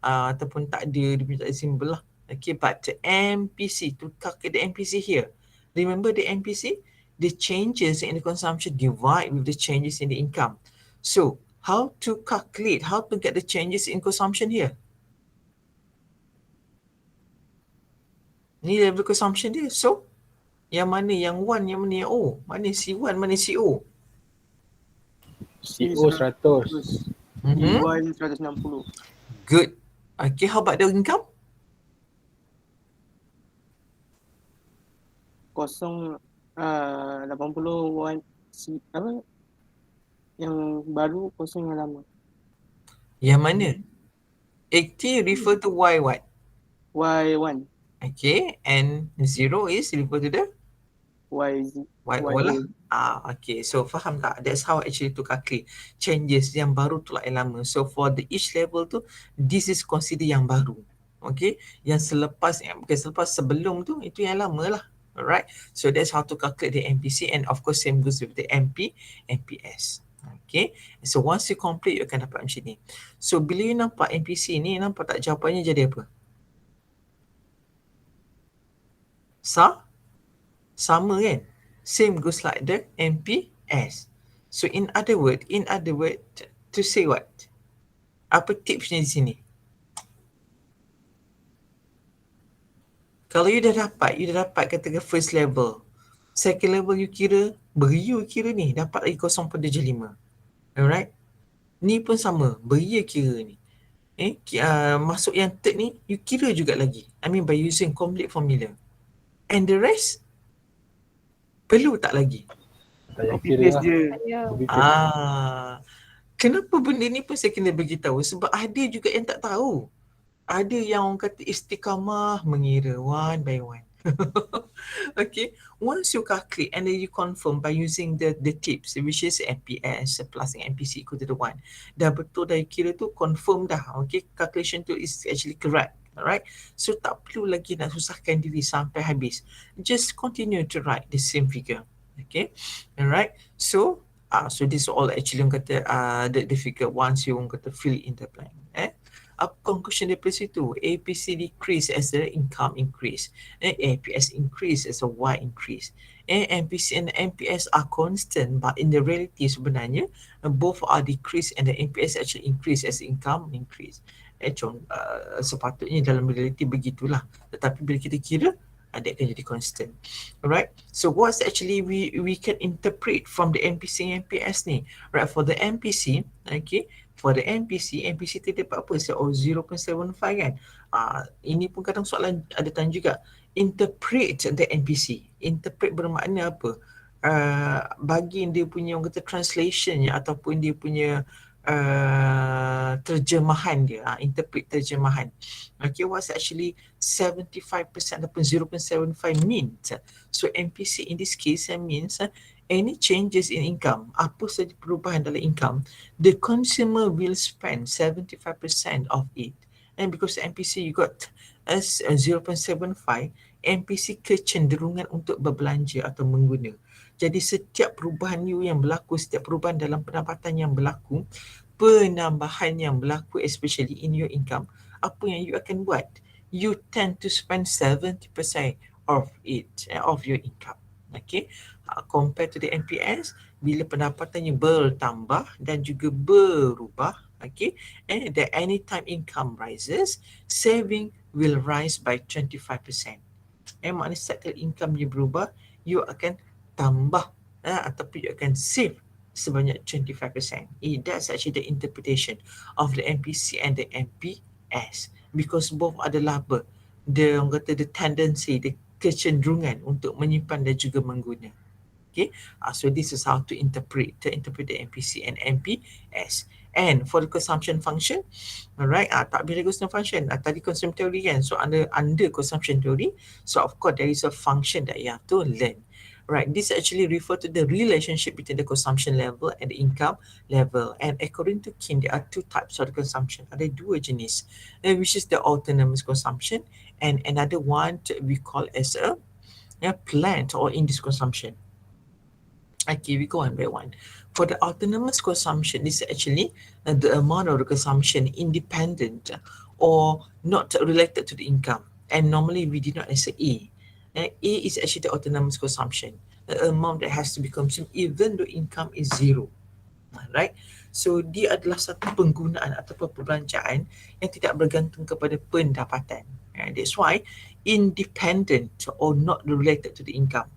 ataupun tak ada, dia punya tak ada symbol lah. Okay, but the MPC, to calculate the MPC here, remember the MPC, the changes in the consumption divide with the changes in the income. So how to calculate, how to get the changes in consumption here? Ni level consumption dia. So yang mana yang 1, yang mana yang O? Mana C1, mana CO? CO 100. DY 160. Good. Okay, how about the income? Kosong 80 apa? Yang baru kosong yang lama. Yang mana? 80 refer to Y what? Y1. Okay, and 0 is refer to the Y Y lah. Okay, so faham tak? That's how actually to calculate changes yang baru tolak yang lama. So for the each level tu, this is consider yang baru. Okay, yang selepas, bukan selepas, sebelum tu, itu yang lama lah. Alright, so that's how to calculate the MPC, and of course same goes with the MPS. Okay, so once you complete, you akan dapat macam ni. So bila you nampak MPC ni, nampak tak jawapannya jadi apa? Sama kan? Same goes like the MPS. So in other word, to say what? Apa tipsnya di sini? Kalau you dah dapat katakan first level, second level you kira, beria kira ni, dapat lagi 0.75. Alright? Ni pun sama, beria kira ni. Masuk yang third ni, you kira juga lagi. I mean by using complete formula. And the rest, perlu tak lagi? Tak payah Copy kira paste lah. je. Ya. Copy paste. Kenapa benda ni pun saya kena beritahu? Sebab ada juga yang tak tahu. Ada yang orang kata istiqamah mengira one by one. Okay, once you calculate and then you confirm by using the tips, which is MPS plus MPC equal to the 1. Dah betul dah kira tu, confirm dah. Okay, calculation tu is actually correct. Alright, so tak perlu lagi nak susahkan diri sampai habis. Just continue to write the same figure. Okay, alright. So this all actually orang kata the figure once you orang kata fill in the blank. Apa conclusion daripada situ? APC decrease as the income increase, APS increase as the Y increase. MPC and MPS are constant, but in the reality sebenarnya both are decrease and the MPS actually increase as income increase. Sepatutnya dalam reality begitulah. Tetapi bila kita kira, Dia akan jadi constant. Alright, so what's actually we can interpret from the MPC and MPS ni, right? For the MPC, okay, for the MPC tadi dapat apa? So 0.75 kan. Ini pun kadang soalan ada tanya juga, interpret the MPC. Interpret bermakna apa? Bagi dia punya orang kata translationnya ataupun dia punya terjemahan dia, interpret terjemahan. Okay, what's actually 75% ataupun 0.75 means? So MPC in this case means any changes in income, apa saja perubahan dalam income, the consumer will spend 75% of it. And because MPC you got as 0.75, MPC kecenderungan untuk berbelanja atau mengguna. Jadi setiap perubahan you yang berlaku, setiap perubahan dalam pendapatan yang berlaku, penambahan yang berlaku especially in your income, apa yang you akan buat? You tend to spend 70% of it, of your income. Okay, compared to the NPS, bila pendapatannya bertambah dan juga berubah, okay, and the anytime income rises, saving will rise by 25%. Maknanya setiap income dia berubah, you akan tambah ataupun you akan save sebanyak 25%. That's actually the interpretation of the MPC and the MPS, because both adalah apa? Orang kata the tendency, the kecenderungan untuk menyimpan dan juga mengguna. Okay, so this is how to interpret the MPC and MPS. And for the consumption function, alright, takbir consumption function, tadi consumption theory kan, so under consumption theory, so of course there is a function that you have to learn. Right, this actually refer to the relationship between the consumption level and the income level. And according to Kin, there are two types of consumption. Ada dua jenis, which is the autonomous consumption, and another one we call as a planned or induced consumption. Okay, we go one by one. For the autonomous consumption, this is actually the amount of the consumption independent or not related to the income. And normally we did not say A. A is actually the autonomous consumption, the amount that has to be consumed even though income is zero. Right? So dia adalah satu penggunaan ataupun perbelanjaan yang tidak bergantung kepada pendapatan. That's why independent or not related to the income.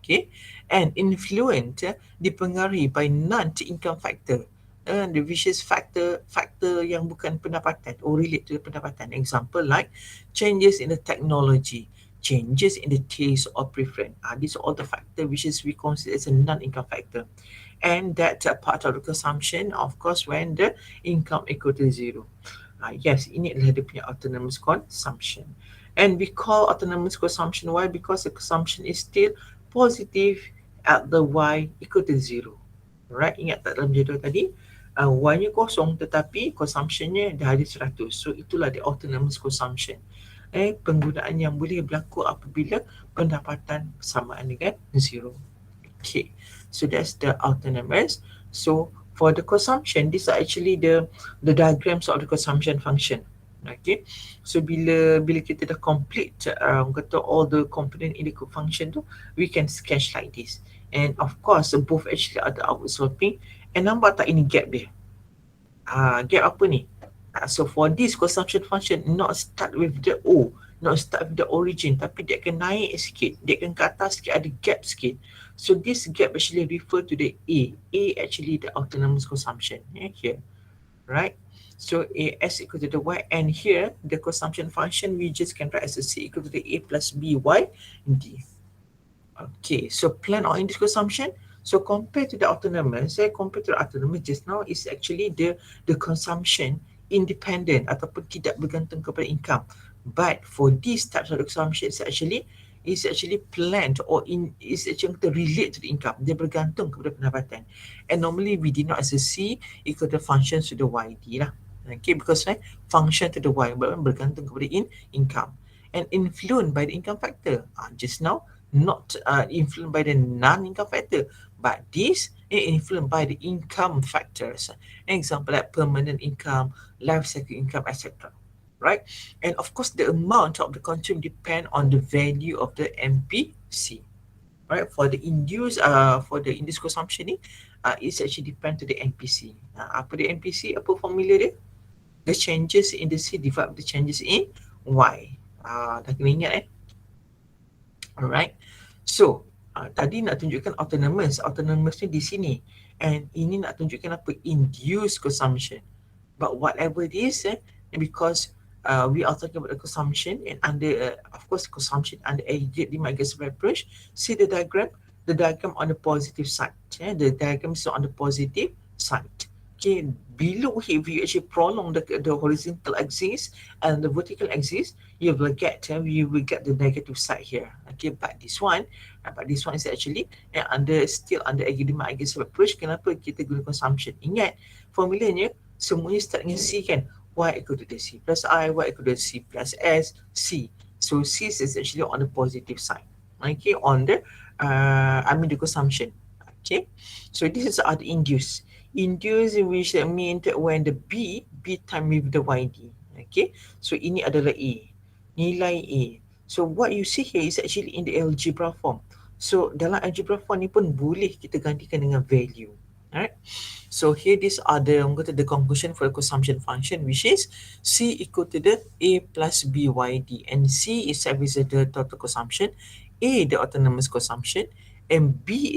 Okay, and influence dipengaruhi by non-income factor, the vicious factor yang bukan pendapatan or relate to the pendapatan. Example like changes in the technology, changes in the taste or preference. These are all the factor which is we consider as a non-income factor, and that part of the consumption, of course, when the income equal to zero. Yes, ini adalah dia punya autonomous consumption. And we call autonomous consumption, why? Because the consumption is still positive at the y equal to zero. Right? Ingat tak dalam jadual tadi? Y-nya kosong tetapi consumption-nya dah ada 100. So itulah the autonomous consumption. Penggunaan yang boleh berlaku apabila pendapatan bersamaan dengan zero. Okay. So that's the autonomous. So for the consumption, these are actually the diagrams of the consumption function. Okay, so bila kita dah complete kata all the component in the function tu, we can sketch like this. And of course both actually ada outward sloping. And nampak tak ini gap dia? Gap apa ni? So for this consumption function, not start with the O, not start with the origin, tapi dia akan naik sikit, dia akan ke atas sikit, ada gap sikit. So this gap actually refer to the A. A actually the autonomous consumption here, right? So AS equal to the Y, and here the consumption function we just can write as a C equal to the A plus B Y D. Okay, so plan or induced consumption. So compared to the autonomous, just now is actually the consumption independent ataupun tidak bergantung kepada income. But for these types of consumption, it's actually planned or is actually relate to the income. Dia bergantung kepada pendapatan. And normally we did not as a C equal to functions to the YD lah. Okay, because function to the Y bergantung kepada income and influenced by the income factor. Just now not influenced by the non-income factor, but this influenced by the income factors. Example like permanent income, life cycle income, etc. Right? And of course, the amount of the consume depend on the value of the MPC. Right? For the induced consumption ni, it's actually depend to the MPC. Apa the MPC? Apa formula dia? The changes in the C divided by the changes in Y. Dah kena ingat Alright. So, tadi nak tunjukkan autonomous. Autonomous ni di sini. And ini nak tunjukkan apa? Induced consumption. But whatever it is, because we are talking about the consumption and under, of course, consumption under aggregate demand against approach. See the diagram? The diagram on the positive side. The diagram is on the positive side. Okay, below here, if you actually prolong the horizontal axis and the vertical axis, you will get the negative side here. Okay, but this one is actually still under demand against approach. Kenapa kita guna consumption? Ingat formulanya semuanya start dengan C kan? Y equal to C plus I, Y equal to C plus S, C. So C is actually on the positive side. Okay, on the the consumption. Okay, so this is the induce. Induce, which mean when the B time with the YD. Okay, so ini adalah A, nilai A. So what you see here is actually in the algebra form. So dalam algebra form ni pun boleh kita gantikan dengan value. Alright. So here these are the conclusion for the consumption function, which is C equal to the A plus BYD, and C is the total consumption, A the autonomous consumption, and B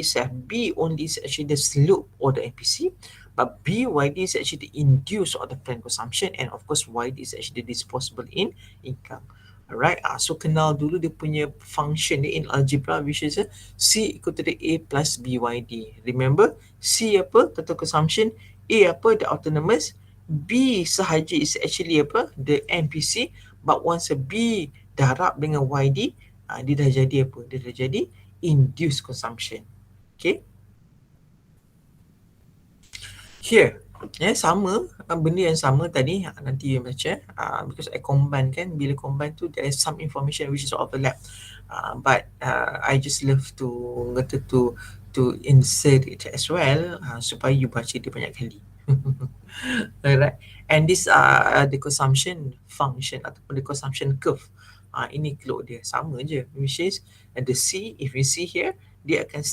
only is actually the slope or the MPC, but BYD is actually the induced or the planned consumption, and of course YD is actually the disposable income. Alright, so kenal dulu dia punya function dia in algebra, which is C equal to the A plus BYD. Remember, C apa? Total consumption. A apa? The autonomous. B sahaja is actually apa? The MPC. But once a B darab dengan YD, dia dah jadi apa? Dia dah jadi induced consumption. Okay. Here, sama, benda yang sama tadi, nanti baca, because I combine kan, bila combine tu there is some information which is overlap, but I just love to insert it as well, supaya you baca dia banyak kali. Alright, and this the consumption function ataupun the consumption curve. Ini clock dia sama je, which is the C, if you see here, dia akan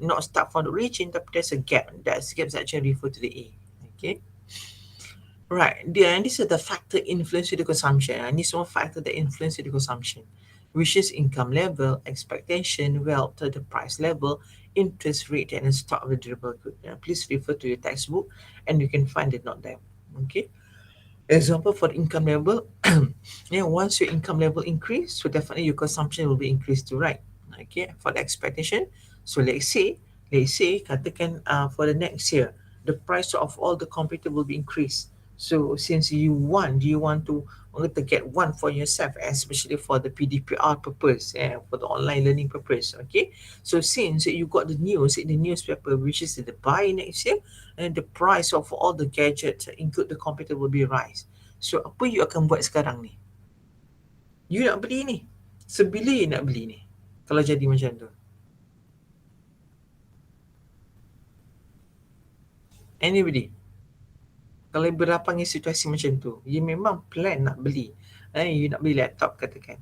not start from the origin, tapi there's a gap. That gap is actually refer to the A. Okay. Right. And this is the factor influence the consumption. And this one factor that influence the consumption, which is income level, expectation, wealth, the price level, interest rate, and stock of the durable good. Please refer to your textbook, and you can find it not there. Okay. Example for the income level. Once your income level increase, so definitely your consumption will be increased too, right? Okay, for the expectation. So let's say katakan for the next year, the price of all the computer will be increased. So since you want to get one for yourself, especially for the PDPR purpose, for the online learning purpose. Okay, so since you got the news in the newspaper, which is the buy next year, and the price of all the gadgets include the computer will be rise. So apa you akan buat sekarang ni? You nak beli ni. Sebila you nak beli ni? Kalau jadi macam tu. Anybody? Kalau berapa ni situasi macam tu, you memang plan nak beli. You nak beli laptop katakan.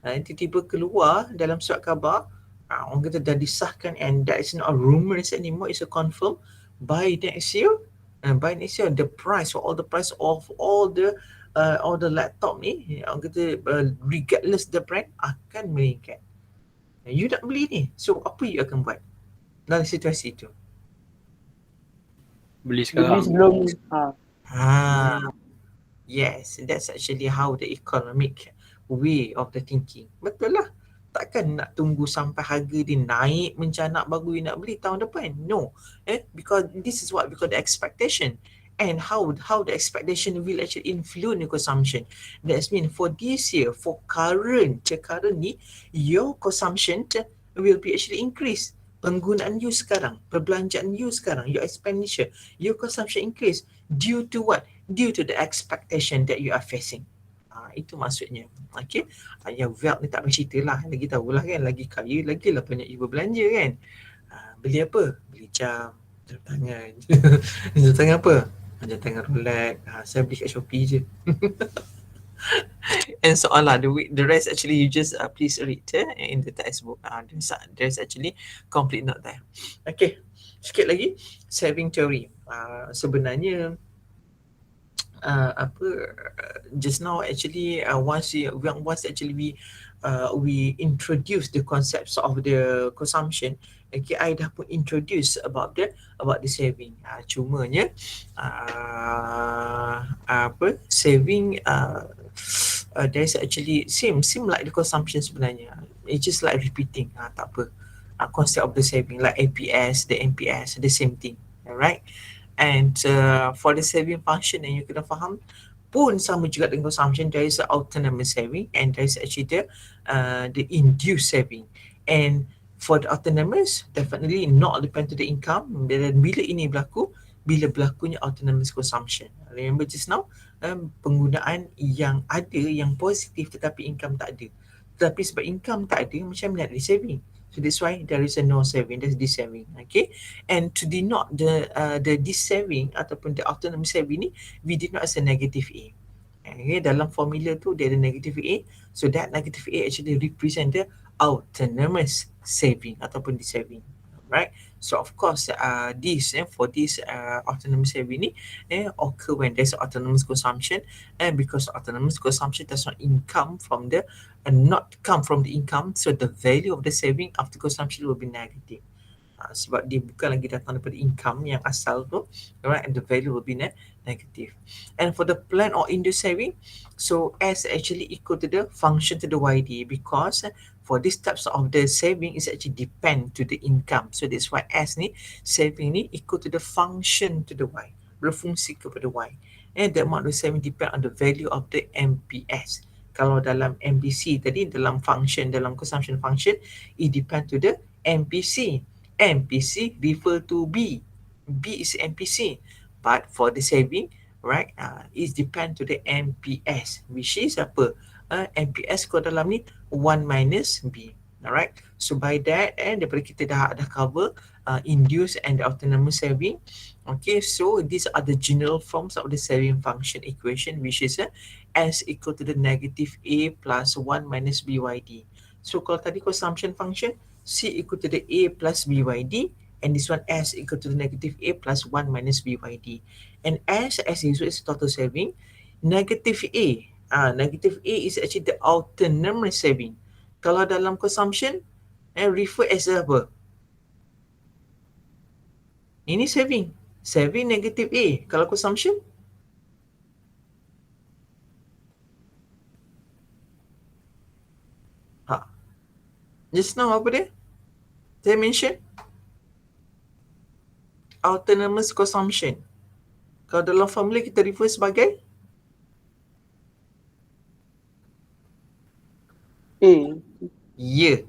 Tiba-tiba keluar dalam surat khabar, orang kata dah disahkan, and that is not a rumors anymore, it's a confirm. By next year, the price or all the price of all the laptop ni, orang kata regardless the brand, akan meningkat. You nak beli ni, so apa you akan buat dalam situasi itu? Beli Beli sekarang. sebelum Yes, that's actually how the economic way of the thinking. Betul lah. Takkan nak tunggu sampai harga dia naik mencanak baru you nak beli tahun depan. No. Because this is what we call the expectation. And how the expectation will actually influence the consumption. That means for this year, for current ni, your consumption will be actually increased. Penggunaan you sekarang, perbelanjaan you sekarang, your expenditure, your consumption increase due to what? Due to the expectation that you are facing. Itu maksudnya. Okay. Yang wealth ni tak bercerita lah. Lagi tahulah kan, lagi kaya, lagi lah banyak you berbelanja kan. Beli apa? Beli jam tangan. Jam tangan apa? Jam tangan Rolex. Saya beli kat Shopee je. And so on lah. The rest actually you just please read in the textbook. There's actually complete note there. Okay. Sikit lagi. Saving theory. Sebenarnya just now actually once actually we introduce the concepts of the consumption. Okay, I dah pun introduce about the saving. Cumanya saving there's actually seem like the consumption sebenarnya. It's just like repeating. Tak apa. Concept of the saving like APS, the NPS, the same thing. Alright. And for the saving function yang you kena faham pun sama juga dengan consumption. There is autonomous saving and there is actually the induced saving. And for the autonomous, definitely not depend to the income. Dan bila ini berlaku, bila berlakunya autonomous consumption. Remember just now, penggunaan yang ada yang positif tetapi income tak ada. Tetapi sebab income tak ada, macam mana nak saving? So that's why there is a no saving, there's this saving. Okay, and to denote the this saving ataupun the autonomous saving ni, we denote as a negative A. Okay, dalam formula tu dia ada negative A, so that negative A actually represent the autonomous saving ataupun the saving. Right, so of course this for this autonomous saving ni occur when there's autonomous consumption, and because autonomous consumption does not not come from the income, so the value of the saving after consumption will be negative. Sebab dia bukan lagi datang daripada income yang asal tu, right, and the value will be negative. And for the plan or induced saving, so S actually equal to the function to the YD, because for these types of the saving is actually depend to the income. So that's why S ni, saving ni equal to the function to the Y, berfungsi kepada Y. And the amount of saving depend on the value of the MPS. Kalau dalam MPC tadi, dalam function, dalam consumption function, it depend to the MPC. MPC refer to B. B is MPC. But for the saving, right, it depend to the MPS, which is apa? MPS kalau dalam ni 1 minus B. Alright. So by that, daripada kita dah cover induced and autonomous saving. Okay, so these are the general forms of the saving function equation, which is S equal to the negative A plus 1 minus BYD. So kalau tadi consumption function, C equal to the A plus BYD, and this one S equal to the negative A plus 1 minus BYD. And S as usual is total saving. Negative A is actually the autonomous saving. Kalau dalam consumption, refer as apa? Ini saving. Saving negative A. Kalau consumption, just now apa dia? Saya mention autonomous consumption. Kalau dalam formula kita refer sebagai A. ya.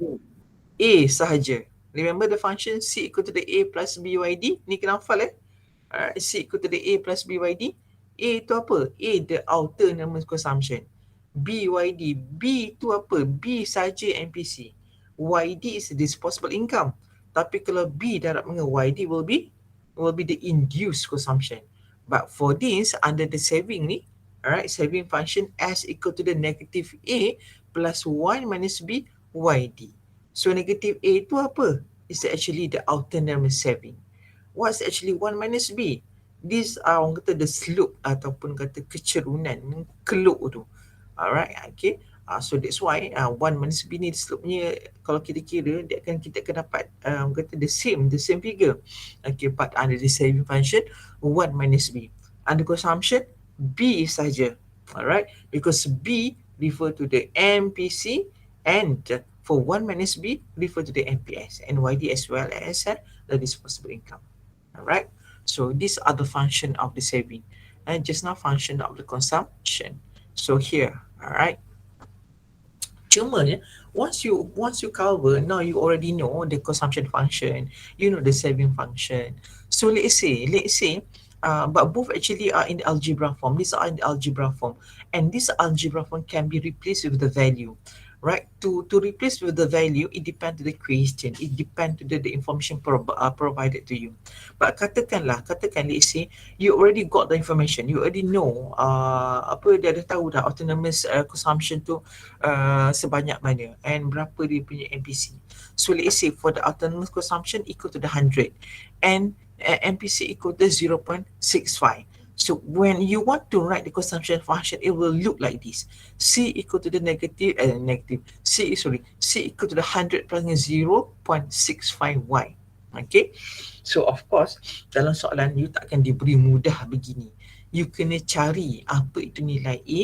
A sahaja. Remember the function C equal to the A plus BYD? Ni kena hafal C equal to the A plus BYD. A tu apa? A the autonomous consumption. BYD. B tu apa? B saja MPC. YD is the disposable income. Tapi kalau B darab dengan YD will be the induced consumption. But for this, under the saving ni, alright, saving function S equal to the negative A plus 1 minus B YD. So negative A tu apa? It's actually the autonomous saving. What's actually 1 minus B? These are orang kata the slope ataupun kata kecerunan, keluk tu. Alright, okay. So that's why 1 minus B ni slope-nya kalau kita kira kita akan dapat kata the same figure. Okay, but under the saving function 1 minus B. Under consumption B saja. Alright, because B refer to the MPC, and for 1 minus B refer to the MPS and YD as well as the disposable income. Alright, so these are the function of the saving, and just now function of the consumption. So here, alright. Cuma once you cover, now you already know the consumption function, you know the saving function. So let's say, but both actually are in the algebra form. These are in the algebra form, and this algebra form can be replaced with the value. Right, to replace with the value, it depends to the question, it depends to the information provided to you. But katakan let's say you already got the information, you already know apa dia dah tahu dah autonomous consumption tu sebanyak mana and berapa dia punya MPC. So let's say for the autonomous consumption equal to the 100 and MPC equal to 0.65. So when you want to write the consumption function, it will look like this. C equal to the C equal to the 100 plus 0.65y. Okay. So of course, dalam soalan you tak akan diberi mudah begini. You kena cari apa itu nilai A,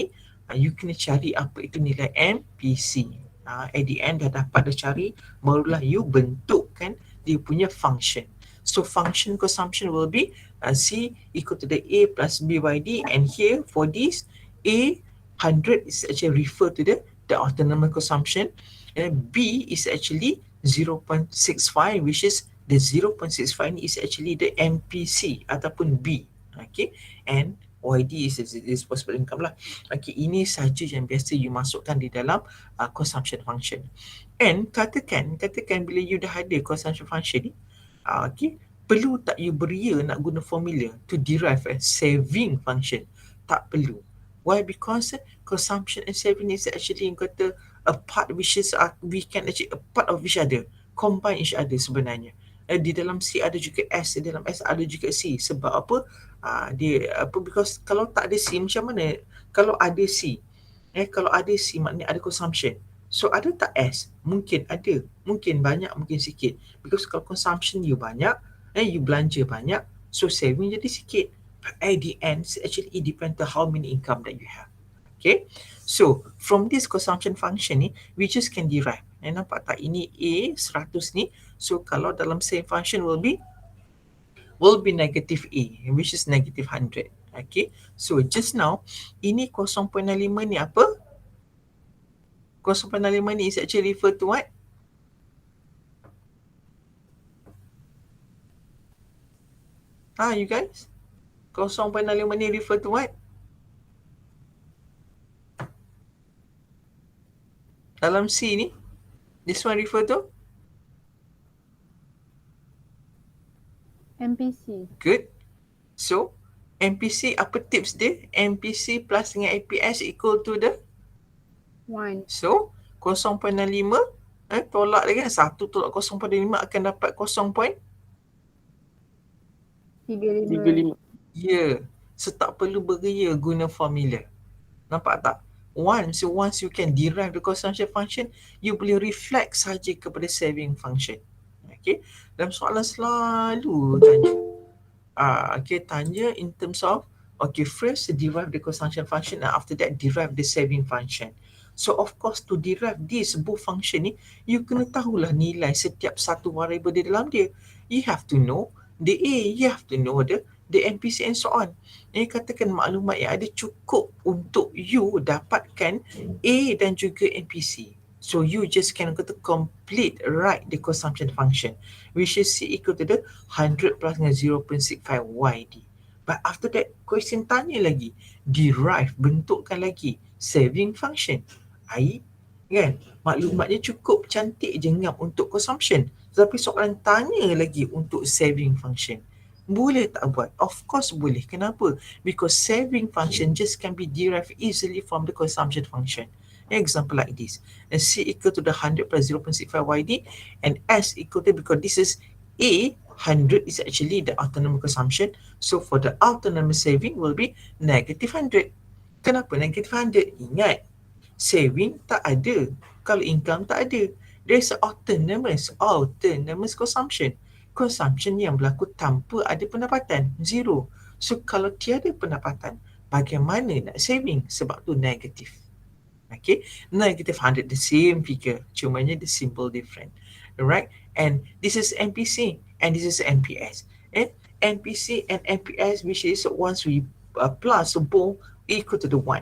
you kena cari apa itu nilai MPC. At the end dah dapat dah cari, barulah you bentukkan dia punya function. So function consumption will be C equal to the A plus BYD, and here for this A 100 is actually refer to the autonomous consumption, and B is actually 0.65, which is the 0.65 ni is actually the MPC ataupun B. Okay, and YD is disposable income lah. Okay, ini saja yang biasa you masukkan di dalam consumption function. And katakan bila you dah ada consumption function ni, okay, perlu tak you beria nak guna formula to derive a saving function? Tak perlu. Why? Because consumption and saving is actually kata a part which is we can actually a part of each other, combine each other sebenarnya. Di dalam C ada juga S, di dalam S ada juga C. Sebab apa? Dia apa, because kalau tak ada C macam mana? Kalau ada C, kalau ada C maknanya ada consumption. So ada tak S? Mungkin ada, mungkin banyak, mungkin sikit. Because kalau consumption you banyak, you belanja banyak, so saving jadi sikit. But at the end, actually it depends on how many income that you have. Okay, so from this consumption function ni, we just can derive. Nampak tak? Ini A 100 ni, so kalau dalam same function will be negative A, which is negative 100. Okay, so just now, ini 0.65 ni apa? 0.65 ni is actually refer to what? You guys? 0.65 ni refer to what? Dalam C ni, this one refer to? MPC. Good. So, MPC apa tips dia? MPC plus dengan APS equal to the? 1. So, 0.65 tolak lagi. 1 tolak 0.5 akan dapat 0.35. 35. Ya. So, tak perlu beria guna formula. Nampak tak? Once you can derive the consumption function, you boleh reflect saja kepada saving function. Okay. Dalam soalan selalu tanya. Okay, tanya in terms of, okay, first derive the consumption function and after that derive the saving function. So of course to derive this both function ni, you kena tahulah nilai setiap satu variable di dalam dia. You have to know the A, you have to know the MPC and so on. Katakan maklumat yang ada cukup untuk you dapatkan A dan juga MPC. So you just can complete write the consumption function, which is C equal to the 100 plus 0.65 YD. But after that, question tanya lagi, derive, bentukkan lagi saving function. Kan? Maklumatnya cukup cantik je ngam untuk consumption. Tapi soalan tanya lagi untuk saving function. Boleh tak buat? Of course boleh. Kenapa? Because saving function just can be derived easily from the consumption function. Example like this. C equal to the 100 plus 0.65 YD, and S equal to, because this is A, 100 is actually the autonomous consumption. So for the autonomous saving will be negative 100. Kenapa negative 100? Ingat, saving tak ada kalau income tak ada. There's autonomous consumption. Consumption yang berlaku tanpa ada pendapatan, zero. So kalau tiada pendapatan, bagaimana nak saving? Sebab tu negatif. Okay, negative 100, the same figure, cumanya the symbol different. Alright, and this is MPC and this is MPS. And MPC and MPS, which is once we plus both equal to the 1.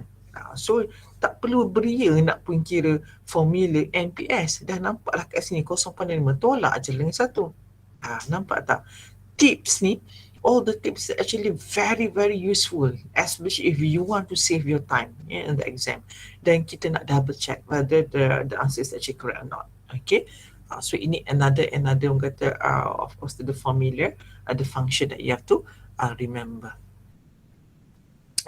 So tak perlu beria nak pun kira formula MPS. Dah nampaklah kat sini 0.5 tolak je dengan 1. Nampak tak? Tips ni, all the tips are actually very, very useful, especially if you want to save your time in the exam. Then kita nak double check whether the answer is actually correct or not. Okay. So ini another orang kata, of course, the formula, the function that you have to remember.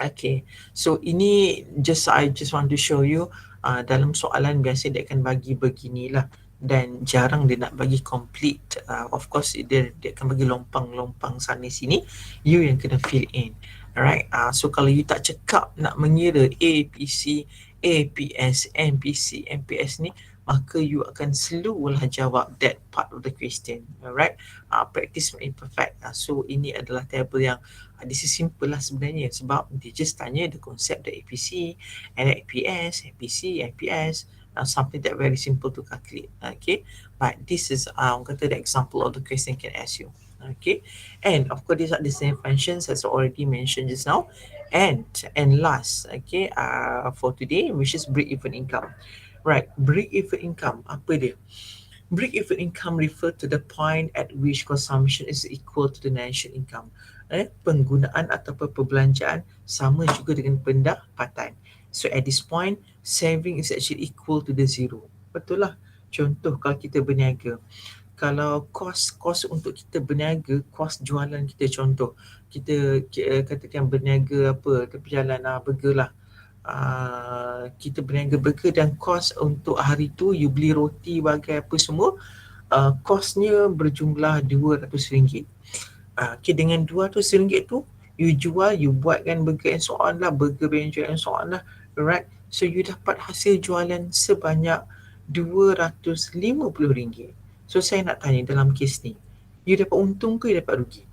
Okay, so ini I just want to show you, dalam soalan biasa dia akan bagi beginilah, dan jarang dia nak bagi complete. Of course dia akan bagi lompang-lompang sana sini, you yang kena fill in. Alright, so kalau you tak cekap nak mengira APC, APS, MPC, MPS ni, maka you akan slow lah jawab that part of the question. Alright, practice makes perfect. So ini adalah table yang this is simple lah sebenarnya, sebab dia just tanya the concept the APC and APS, MPC, MPS, something that very simple to calculate. Okay, but this is kata the example of the question can ask you. Okay, and of course these are the same functions as already mentioned just now. And last, okay, for today, which is break-even income. Right, break-even income, apa dia? Break-even income refer to the point at which consumption is equal to the national income. Penggunaan ataupun perbelanjaan sama juga dengan pendapatan. So at this point, saving is actually equal to the zero. Betul lah. Contoh kalau kita berniaga, kalau kos untuk kita berniaga, kos jualan kita, contoh kita katakan berniaga apa tepi jalan burger lah, kita berniaga burger dan kos untuk hari tu you beli roti bagai apa semua, kosnya berjumlah RM200. Okay, dengan RM200 tu you jual, you buatkan burger and so on lah, burger benjol and so on lah, right? So you dapat hasil jualan sebanyak RM250. So saya nak tanya dalam kes ni, you dapat untung ke you dapat rugi?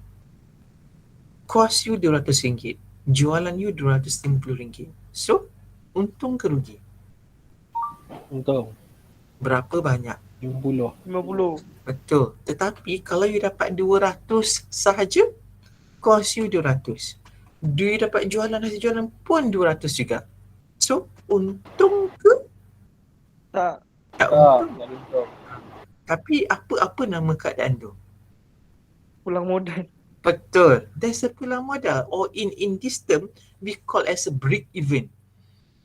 Kos you RM200, jualan you RM250. So untung ke rugi? Untung Berapa banyak? 50. 50. Betul. Tetapi kalau you dapat 200 sahaja, kos you 200. You dapat jualan, hasil jualan pun 200 juga. So untung ke? Tak. Tak Tak, untung. tak untung. Tapi apa nama keadaan tu? Pulang modal. Betul. That's a pulang modal, or in this term we call as a break even.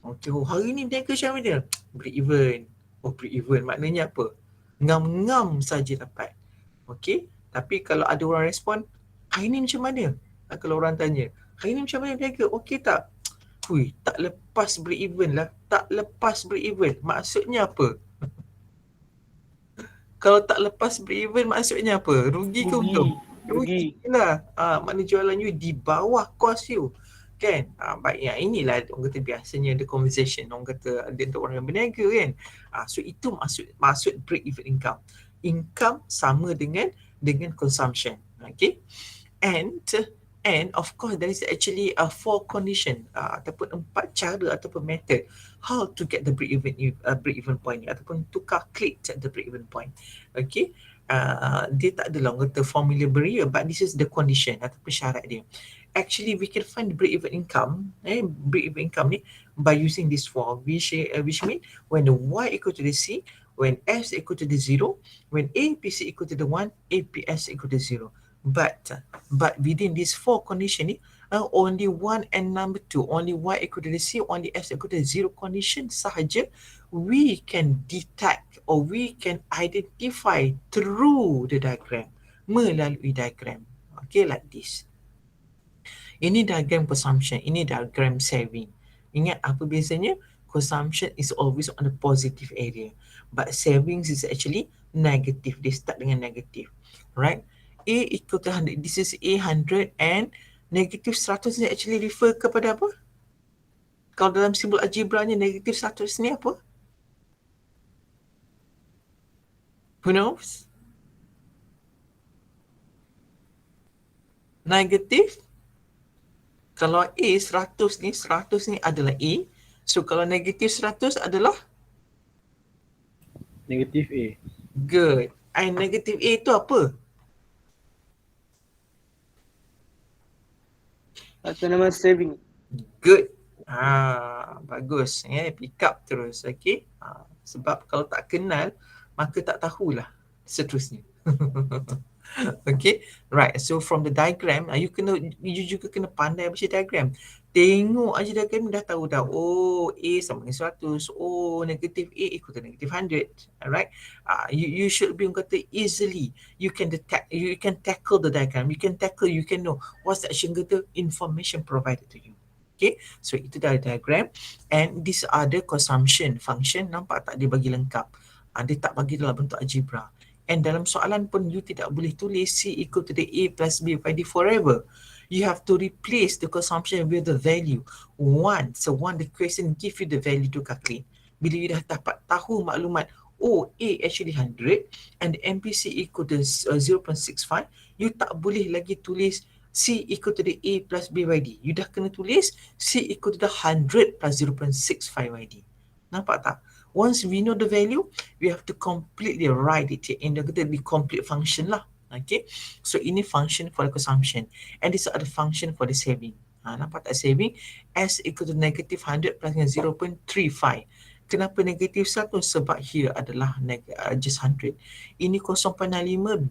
Okay, hari ni berniaga macam mana? Break even. Break even maknanya apa? Ngam-ngam saja dapat. Okay, tapi kalau ada orang respon, hari ni macam mana? Kalau orang tanya, hari ni macam mana berniaga? Okay tak? Hui, tak lepas break even lah. Tak lepas break even. Maksudnya apa? Kalau tak lepas break even maksudnya apa? Rugi ke untung? Rugi. Lah. Maknanya jualan you di bawah kos you. Kan? Baik, yang inilah orang kata biasanya the conversation orang kata dia untuk orang yang berniaga kan. So itu maksud break even income. Income sama dengan consumption. Okay? And of course there is actually a 4 condition ataupun 4 cara ataupun method how to get the break even point ataupun to calculate the break even point. Okay, dia tak adalah orang kata formula barrier, but this is the condition ataupun syarat dia. Actually we can find the break even income ni by using this 4, which mean when the y equal to the c, when s equal to the 0, when APC equal to the 1, APS equal to 0. But within these 4 condition ni, only 1 and number 2, only y equal to the c, only s equal to the 0 condition sahaja we can detect or we can identify through the diagram, melalui diagram. Okay, like this. Ini diagram consumption, ini diagram saving. Ingat apa biasanya? Consumption is always on the positive area, but savings is actually negative. They start dengan negative, right? A equal to 100. This is A 100 and negative 100 ni actually refer kepada apa? Kalau dalam simbol algebranya negative 100 ni apa? Who knows? Negative. Kalau A 100 ni adalah A. So kalau negative 100 adalah Negatif A. good. And negative A tu apa? Atau nama saving. Good. Bagus. Pick up terus. Okay. Sebab kalau tak kenal, maka tak tahulah seterusnya. Okay. Right. So from the diagram, you juga kena pandai baca diagram. Tengok aja diagram dah tahu dah. Oh, A sama dengan 100. Oh, negative A equal to negative 100. Alright. You should be kata easily. You can detect, you can tackle the diagram. You can know what's the action kata information provided to you. Okay, so itu dah diagram. And these are the consumption function. Nampak tak dia bagi lengkap? Dia tak bagi dalam bentuk algebra. And dalam soalan pun you tidak boleh tulis C equal to the A plus B by D forever. you have to replace the consumption with the value. One, so one the question give you the value to calculate. Bila you dah dapat tahu maklumat, oh A actually 100 and MPC equal to 0.65, you tak boleh lagi tulis C equal to the A plus B by D. You dah kena tulis C equal to the 100 plus 0.65 by D. Nampak tak? Once we know the value, we have to completely write it in the complete function lah. Okay, so ini function for the consumption and this are the function for the saving. Nampak tak saving? S equal to negative 100 plus dengan 0.35. Kenapa negatif 1? Sebab here adalah just 100. Ini 0.5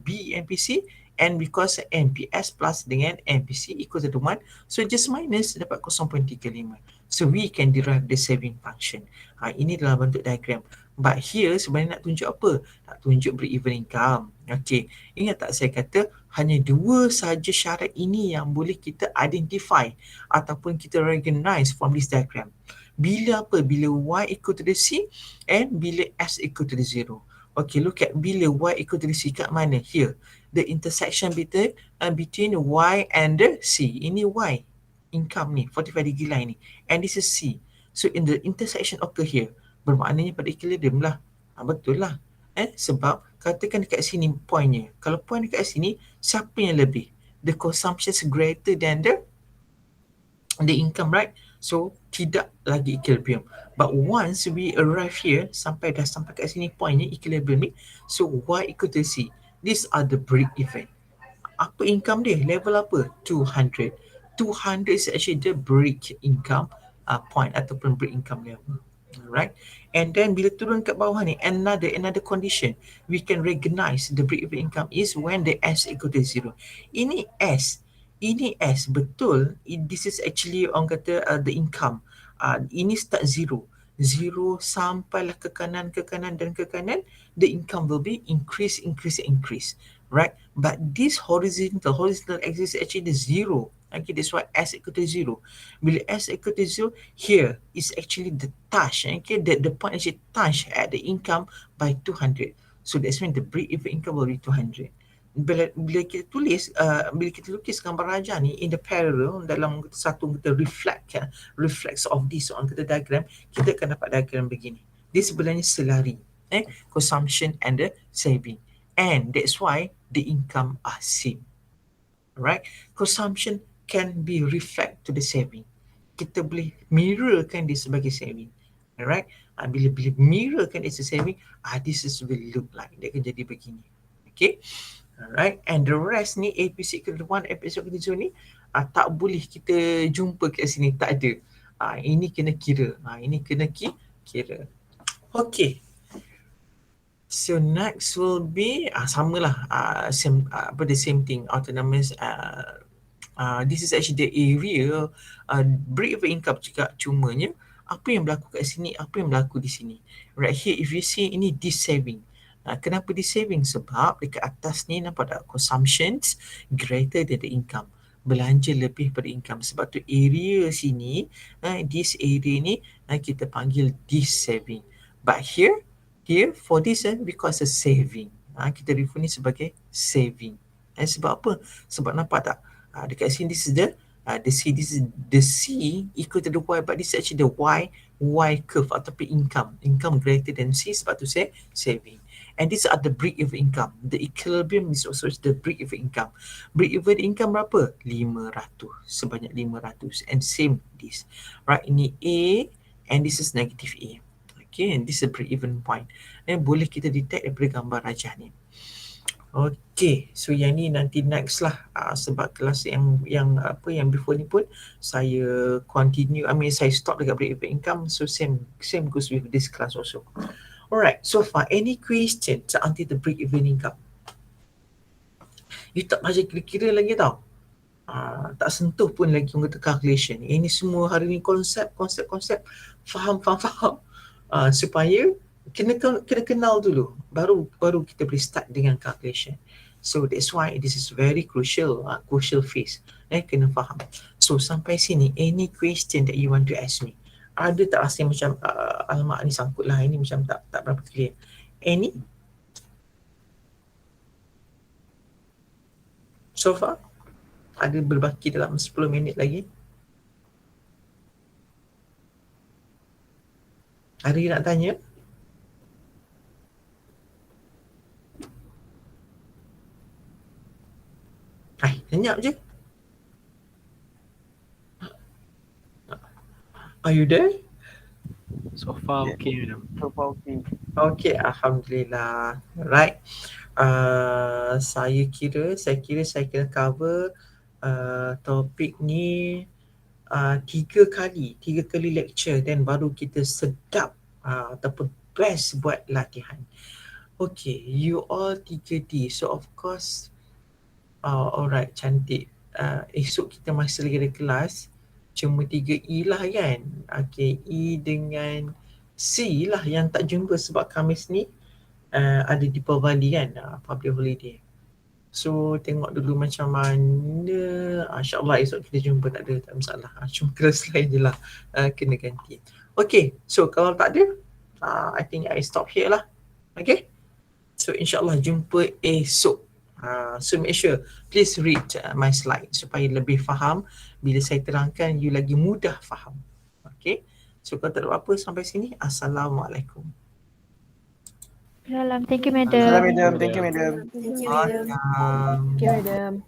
B MPC and because MPS plus dengan MPC equal to 1, so just minus dapat 0.35. So we can derive the saving function. Ini dalam bentuk diagram. But here sebenarnya nak tunjuk apa? Nak tunjuk break-even income. Okay, ingat tak saya kata hanya dua saja syarat ini yang boleh kita identify ataupun kita recognize from this diagram. Bila apa? Bila Y equal to the C and bila S equal to the 0. Okay, look at bila Y equal to the C kat mana? Here. The intersection between Y and the C. Ini Y. Income ni, 45 degree line ni. And this is C. So in the intersection occur here. Bermaknanya pada equilibrium lah. Betul lah. Sebab katakan dekat sini pointnya. Kalau point dekat sini, siapa yang lebih? The consumption is greater than the income, right? So tidak lagi equilibrium. But once we arrive here, sampai kat sini pointnya equilibrium ni, so Y equal to C. These are the break even. Apa income dia? Level apa? 200. 200 is actually the break income point ataupun break income level. Alright, and then bila turun kat bawah ni, another condition, we can recognize the break even income is when the S equal to 0. Ini S betul. This is actually orang kata the income. Ini start 0 sampailah ke kanan, the income will be increase, right? But this horizontal axis is actually the 0. Okay, that's why S equal to 0. Bila S equal to 0, here is actually the touch. Okay, the point actually touch at the income by 200. So that's when the break-even income will be 200. Bila kita tulis, bila kita lukis gambar raja ni in the parallel dalam satu kita reflex of this on kita diagram, kita akan dapat diagram begini. Dia sebenarnya selari, consumption and the saving, and that's why the income are same. Right, consumption can be reflect to the saving. Kita boleh mirrorkan dia sebagai saving. Alright, bila mirrorkan dia sebagai saving, this is will look like dia akan jadi begini. Okay, alright, and the rest ni APC equal to 1, APC equal to 0 ni tak boleh kita jumpa kat sini, tak ada. Ini kena kira. Kira. Okay. So next will be samalah, the same thing, autonomous. This is actually the area break-even income juga, cumanya apa yang berlaku kat sini, apa yang berlaku di sini. Right here, if you see ini this saving. Kenapa this saving? Sebab dekat atas ni nampak tak, consumptions greater than the income. Belanja lebih pada income. Sebab tu area sini, this area ni kita panggil this saving. But here for this because a saving. Kita refer ni sebagai saving. Sebab apa? Sebab nampak tak? Dekat sini this is the C, this is the C equal to the Y, but this is actually the Y curve ataupun income greater than C, sebab tu saya saving. And these are the break-even income. The equilibrium is also the break-even income. Break-even income berapa? 500. Sebanyak 500. And same this. Right, ini A and this is negative A. Okay, and this is a break-even point. And boleh kita detect daripada gambar rajah ni. Okay, so yang ni nanti next lah. Sebab kelas yang before ni pun saya continue, saya stop dekat break-even income. So same goes with this class also. Alright, so far any questions until the break-even income? You tak baca kira-kira lagi tau. Tak sentuh pun lagi orang kata calculation. Ini semua hari ni konsep, faham. Supaya kena kenal dulu, baru kita boleh start dengan calculation. So that's why this is very crucial phase. Kena faham. So sampai sini, any question that you want to ask me? Ada tak rasa macam alamak ni sangkut lah, ini macam tak berapa clear? Any? So far? ada berbaki dalam 10 minit lagi. Ada yang nak tanya? Senyap je. Are you there? So far okay madam. So far okay. Okay, Alhamdulillah. Right. Saya kira saya kena cover topik ni 3 kali lecture, then baru kita sedap ataupun best buat latihan. Okay, you all 3D. So of course, alright, cantik. Esok kita masih lagi ada kelas. Cuma 3E lah kan. Okay, E dengan C lah yang tak jumpa sebab Khamis ni ada Deepavali kan, public holiday. So tengok dulu macam mana. InsyaAllah esok kita jumpa, tak ada masalah. Cuma kelas lain je lah kena ganti. Okay, so kalau tak ada, I think I stop here lah. Okay, so insyaAllah jumpa esok. So make sure please read my slide supaya lebih faham. Bila saya terangkan, you lagi mudah faham. Okay, so kalau tak ada apa-apa sampai sini, Assalamualaikum. Salam. Thank you, madam. Salam madam, thank you madam. Thank you, madam. Welcome. Thank you, madam.